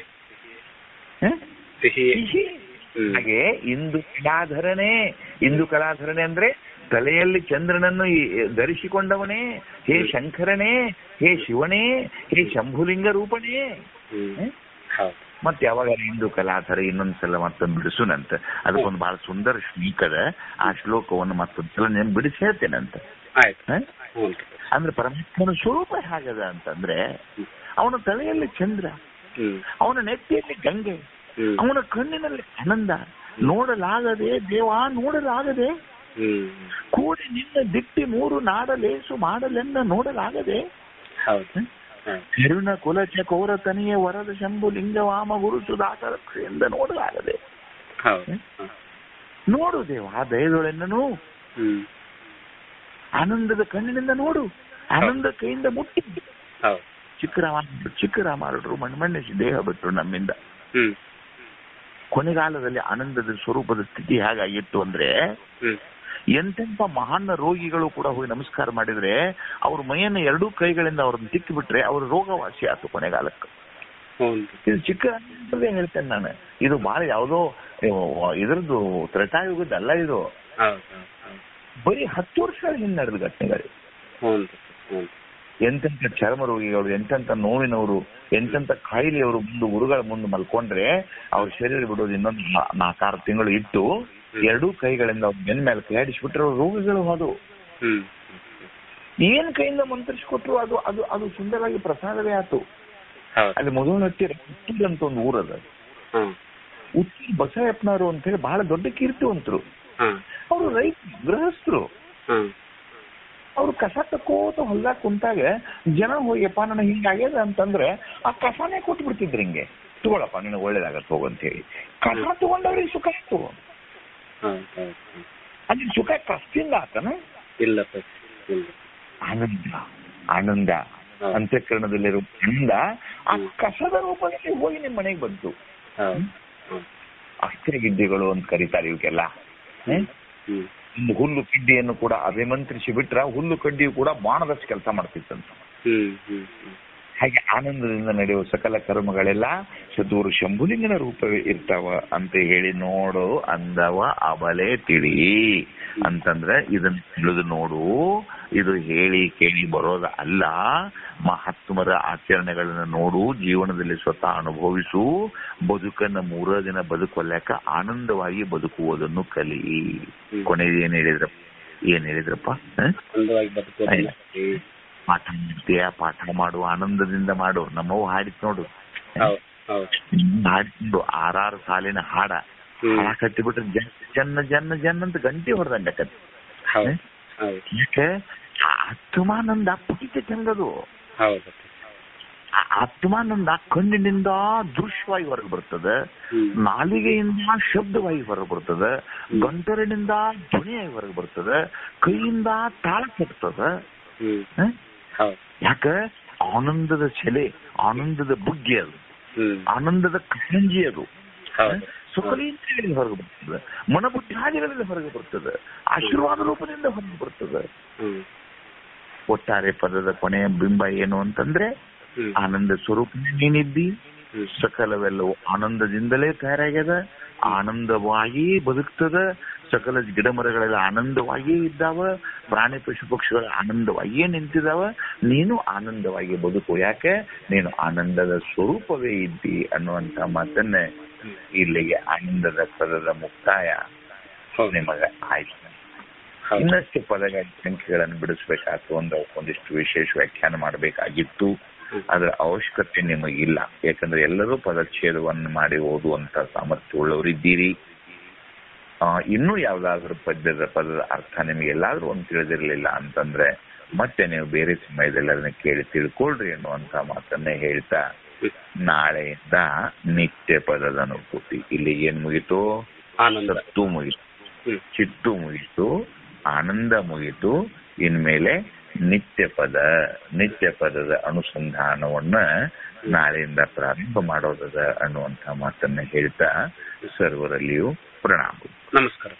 ಹಾಗೆ ಇಂದು ಕಲಾಧರಣೆ ಅಂದ್ರೆ ತಲೆಯಲ್ಲಿ ಚಂದ್ರನನ್ನು ಧರಿಸಿಕೊಂಡವನೇ, ಹೇ ಶಂಕರನೇ, ಹೇ ಶಿವನೇ, ಹೇ ಶಂಭುಲಿಂಗ ರೂಪನೇ. ಮತ್ತೆ ಯಾವಾಗ ಇಂದು ಕಲಾಧರ ಇನ್ನೊಂದ್ಸಲ ಮತ್ತೊಂದು ಬಿಡಿಸುನಂತ. ಅದಕ್ಕೊಂದು ಬಹಳ ಸುಂದರ ಶ್ಲೋಕದ. ಆ ಶ್ಲೋಕವನ್ನು ಮತ್ತೊಂದ್ಸಲ ನಾನು ಬಿಡಿಸಿ ಹೇಳ್ತೇನಂತ. ಅಂದ್ರೆ ಪರಮಾತ್ಮನ ಸ್ವರೂಪ ಹೇಗದ ಅಂತಂದ್ರೆ ಅವನ ತಲೆಯಲ್ಲಿ ಚಂದ್ರ, ಅವನ ನೆತ್ತಿಯಲ್ಲಿ ಗಂಗೆ, ಅವನ ಕಣ್ಣಿನಲ್ಲಿ ಆನಂದ. ನೋಡಲಾಗದೆ ದೇವ ನೋಡಲಾಗದೆ, ಕೂಡಿ ನಿನ್ನ ದಿಟ್ಟಿ ಮೂರು ನಾಡಲೇಸು ಮಾಡಲೆನ್ನ ನೋಡಲಾಗದೆ, ಕರುಣ ಕುಲಚ ಕೌರ ತನಿಯ ವರದ ಶಂಭು ಲಿಂಗವಾಮ ಗುರು ಸುಧಾಕರಕ್ಷೆಯಿಂದ ನೋಡಲಾಗದೆ. ನೋಡು ದೇವ ದಯದೊಳೆನ್ನನು, ಆನಂದದ ಕಣ್ಣಿನಿಂದ ನೋಡು, ಆನಂದ ಕೈಯಿಂದ ಮುಟ್ಟಿ. ಚಿಕ್ಕರಾಮಾರರು ಮಣ್ಮಣ್ಣಿಸಿ ದೇಹ ಬಿಟ್ಟರು ನಮ್ಮಿಂದ. ಕೊನೆಗಾಲದಲ್ಲಿ ಆನಂದದ ಸ್ವರೂಪದ ಸ್ಥಿತಿ ಹೇಗಾಗಿತ್ತು ಅಂದ್ರೆ ಎಂತೆಂಥ ಮಹಾನ್ ರೋಗಿಗಳು ಕೂಡ ಹೋಗಿ ನಮಸ್ಕಾರ ಮಾಡಿದ್ರೆ ಅವ್ರ ಮೈಯನ್ನು ಎರಡೂ ಕೈಗಳಿಂದ ಅವ್ರನ್ನ ತಿಕ್ಕಿ ಬಿಟ್ರೆ ಅವ್ರ ರೋಗವಾಸಿ ಆಯ್ತು ಕೊನೆಗಾಲಕ್ಕೆ. ಇದು ಚಿಕ್ಕ ಹೇಳ್ತೇನೆ ನಾನು. ಇದು ಬಹಳ ಯಾವುದೋ ಇದ್ರದ್ದು ತ್ರೇತಾಯುಗದಲ್ಲ, ಇದು ಬರೀ 10 ವರ್ಷಗಳ ಹಿಂದೆ ನಡೆದ ಘಟನೆಗಳು. ಎಂತೆಂಥ ಚರ್ಮ ರೋಗಿಗಳು, ಎಂತೆಂಥ ನೋವಿನವರು, ಎಂತೆಂಥ ಕಾಯಿಲೆಯವರು ಗುರುಗಳ ಮುಂದೆ ಮಲ್ಕೊಂಡ್ರೆ ಅವ್ರ ಶರೀರ ಬಿಡೋದು ಇನ್ನೊಂದು 4-6 ತಿಂಗಳು ಇಟ್ಟು ಎರಡೂ ಕೈಗಳಿಂದ ಅವ್ರ ಬೆನ್ನ ಮೇಲೆ ಕೈ ಆಡಿಸ್ಬಿಟ್ರೆ ಅವ್ರ ರೋಗಗಳು ಅದು ಏನ್ ಕೈಯಿಂದ ಮಂತ್ರಿಸ್ಕೊಟ್ರು ಅದು ಅದು ಅದು ಸುಂದರವಾಗಿ ಪ್ರಸಾದವೇ ಆಯ್ತು. ಅಲ್ಲಿ ಮೊದಲು ಹತ್ತಿರ ಉತ್ತೂರ್ ಅಂತ ಒಂದು ಊರದ, ಉತ್ತೂರ್ ಬಸವಪ್ಪನವರು ಅಂತ ಹೇಳಿ ಬಹಳ ದೊಡ್ಡ ಕೀರ್ತಿವಂತರು. ಅವರು ರೈತ ಗೃಹಸ್ಥರು. ಅವ್ರು ಕಸ ತಕ್ಕೋತ ಹೊಲ್ದಾಗ ಕುಂತಾಗ ಜನ ಹೋಗಿಯಪ್ಪ ನನಗೆ ಹಿಂಗಾಗ್ಯದ ಅಂತಂದ್ರೆ ಆ ಕಸನೇ ಕೊಟ್ಟು ಬಿಡ್ತಿದ್ರು. ಹಿಂಗೆ ತಗೊಳಪ್ಪ ನಿನಗೆ ಒಳ್ಳೇದಾಗತ್ತೆ ಹೋಗಂತ ಹೇಳಿ ಕಸ ತಗೊಂಡವ್ರಿಗೆ ಸುಖ ಆಯ್ತು. ಅಲ್ಲಿ ಸುಖ ಕಷ್ಟದಿಂದ ಆತನ ಇಲ್ಲ. ಆನಂದ ಆನಂದ ಅಂತಃಕರಣದಲ್ಲಿರೋ ಆನಂದ ಆ ಕಸದ ರೂಪದಲ್ಲಿ ಹೋಗಿ ನಿಮ್ಮ ಮನೆಗೆ ಬಂತು. ಅಸ್ಥಿರಗಿಡ್ಡಿಗಳು ಅಂತ ಕರೀತಾರೆ ಇವಕ್ಕೆಲ್ಲ. ಹುಲ್ಲು ಕಡ್ಡಿಯನ್ನು ಕೂಡ ಅಭಿಮಂತ್ರಿಸಿ ಬಿಟ್ರ ಹುಲ್ಲು ಕಡ್ಡಿಯು ಕೂಡ ಬಾಣದಷ್ಟು ಕೆಲಸ ಮಾಡ್ತಿತ್ತಂತ. ಹಾಗೆ ಆನಂದದಿಂದ ನಡೆಯುವ ಸಕಲ ಕರ್ಮಗಳೆಲ್ಲ ಸದ್ಗುರು ಶಂಭುಲಿಂಗನ ರೂಪವೇ ಇರ್ತಾವ ಅಂತ ಹೇಳಿ ನೋಡು ಅಂದವ ಅಬಲೆ ತಿಳಿ ಅಂತಂದ್ರೆ ಇದನ್ನ ತಿಳಿದು ನೋಡು. ಇದು ಹೇಳಿ ಕೇಳಿ ಬರೋದ ಅಲ್ಲ. ಮಹಾತ್ಮರ ಆಚರಣೆಗಳನ್ನ ನೋಡು, ಜೀವನದಲ್ಲಿ ಸ್ವತಃ ಅನುಭವಿಸು. ಬದುಕನ್ನ 3 ದಿನ ಬದುಕೊಲ್ಲಕ ಆನಂದವಾಗಿ ಬದುಕುವುದನ್ನು ಕಲಿ. ಕೊನೆಗೆ ಏನ್ ಹೇಳಿದ್ರಪ್ಪ? ಪಾಠ ಮಾಡ್ತೀಯ, ಪಾಠ ಮಾಡು, ಆನಂದದಿಂದ ಮಾಡು. ನಮ್ಮವು ಹಾಡಿತ್ ನೋಡು, ಹಾಡಿಕೊಂಡು 6 ಸಾಲಿನ ಹಾಡ ಕಟ್ಟಿಬಿಟ್ರೆ ಜನ್ನ ಜನ್ನ ಜನ್ನ ಅಂತ ಗಂಟೆ ಹೊಡೆದಂಗ ಕತ್ತಿ. ಯಾಕೆ ಆತ್ಮಾನಂದ ಪುಟಿತೆ ಚಂದದು. ಆತ್ಮಾನಂದ ಕಣ್ಣಿನಿಂದ ದೃಶ್ಯವಾಗಿ ಹೊರಗೆ ಬರ್ತದೆ, ನಾಲಿಗೆಯಿಂದ ಶಬ್ದವಾಗಿ ಹೊರಗೆ ಬರ್ತದೆ, ಗಂಟಲಿನಿಂದ ಧ್ವನಿಯಾಗಿ ಹೊರಗೆ ಬರ್ತದೆ, ಕೈಯಿಂದ ತಾಳ ಕಟ್ತದೆ. ಯಾಕ ಆನಂದದ ಸೆಲೆ, ಆನಂದದ ಬುಗ್ಗೆ ಅದು. ಆನಂದದ ಕಾರಂಜಿ ಅದು. ಹೌದು. ಸುಖಲಿಂದ್ರಿಯಗಳಿಂದ ಹೊರಗೆ ಬರ್ತದೆ, ಮನಬುದ್ಧಾದಿಗಳಿಂದ ಹೊರಗೆ ಬರ್ತದೆ, ಆಶೀರ್ವಾದ ರೂಪದಿಂದ ಹೊರಗೆ ಬರ್ತದೆ. ಒಟ್ಟಾರೆ ಪದದ ಕೊನೆಯ ಬಿಂಬ ಏನು ಅಂತಂದ್ರೆ ಆನಂದ ಸ್ವರೂಪ ನೀನಿದ್ದಿ, ಸಕಲವೆಲ್ಲವೂ ಆನಂದದಿಂದಲೇ ತಯಾರಾಗ್ಯದ, ಆನಂದವಾಗಿ ಬದುಕ್ತದ, ಸಕಲ ಗಿಡ ಮರಗಳೆಲ್ಲ ಆನಂದವಾಗಿಯೇ ಇದ್ದಾವ, ಪ್ರಾಣಿ ಪಶು ಪಕ್ಷಿಗಳು ಆನಂದವಾಗಿಯೇ ನಿಂತಿದ್ದಾವ, ನೀನು ಆನಂದವಾಗಿ ಬದುಕು. ಯಾಕೆ? ನೀನು ಆನಂದದ ಸ್ವರೂಪವೇ ಇದ್ದಿ ಅನ್ನುವಂತ ಮಾತನ್ನೇ ಇಲ್ಲಿಗೆ ಆನಂದದ ಪದದ ಮುಕ್ತಾಯ ನಿಮಗೆ ಆಯ್ತು. ಇನ್ನಷ್ಟು ಪದಗಳ ಸಂಖ್ಯೆಗಳನ್ನು ಬಿಡಿಸ್ಬೇಕಾಯ್ತು ಅಂದ್ರೆ ಒಂದಿಷ್ಟು ವಿಶೇಷ ವ್ಯಾಖ್ಯಾನ ಮಾಡಬೇಕಾಗಿತ್ತು. ಅದರ ಅವಶ್ಯಕತೆ ನಿಮಗಿಲ್ಲ. ಯಾಕಂದ್ರೆ ಎಲ್ಲರೂ ಪದಚ್ಛೇದವನ್ನು ಮಾಡಿ ಓದುವಂತ ಸಾಮರ್ಥ್ಯ ಉಳ್ಳವರಿದ್ದೀರಿ. ಇನ್ನೂ ಯಾವ್ದಾದ್ರು ಪದದ ಅರ್ಥ ನಿಮಗೆ ಎಲ್ಲಾದ್ರೂ ಒಂದು ತಿಳಿದಿರ್ಲಿಲ್ಲ ಅಂತಂದ್ರೆ ಮತ್ತೆ ನೀವು ಬೇರೆ ಸಮಯದಲ್ಲಿ ಅದನ್ನ ಕೇಳಿ ತಿಳ್ಕೊಳ್ರಿ ಅನ್ನುವಂತ ಮಾತನ್ನೇ ಹೇಳ್ತಾ, ನಾಳೆಯಿಂದ ನಿತ್ಯ ಪದದ ಅನುಭೂತಿ. ಇಲ್ಲಿ ಏನ್ ಮುಗಿತು? ಸತ್ತು ಮುಗಿತು, ಚಿತ್ತು ಮುಗಿತು, ಆನಂದ ಮುಗಿತು. ಇನ್ಮೇಲೆ ನಿತ್ಯ ಪದದ ಅನುಸಂಧಾನವನ್ನ ನಾಳೆಯಿಂದ ಪ್ರಾರಂಭ ಮಾಡೋದದ ಅನ್ನುವಂತ ಮಾತನ್ನ ಹೇಳ್ತಾ ಸರ್ವರಲ್ಲಿಯೂ ಪ್ರಣಾಮ. ನಮಸ್ಕಾರ.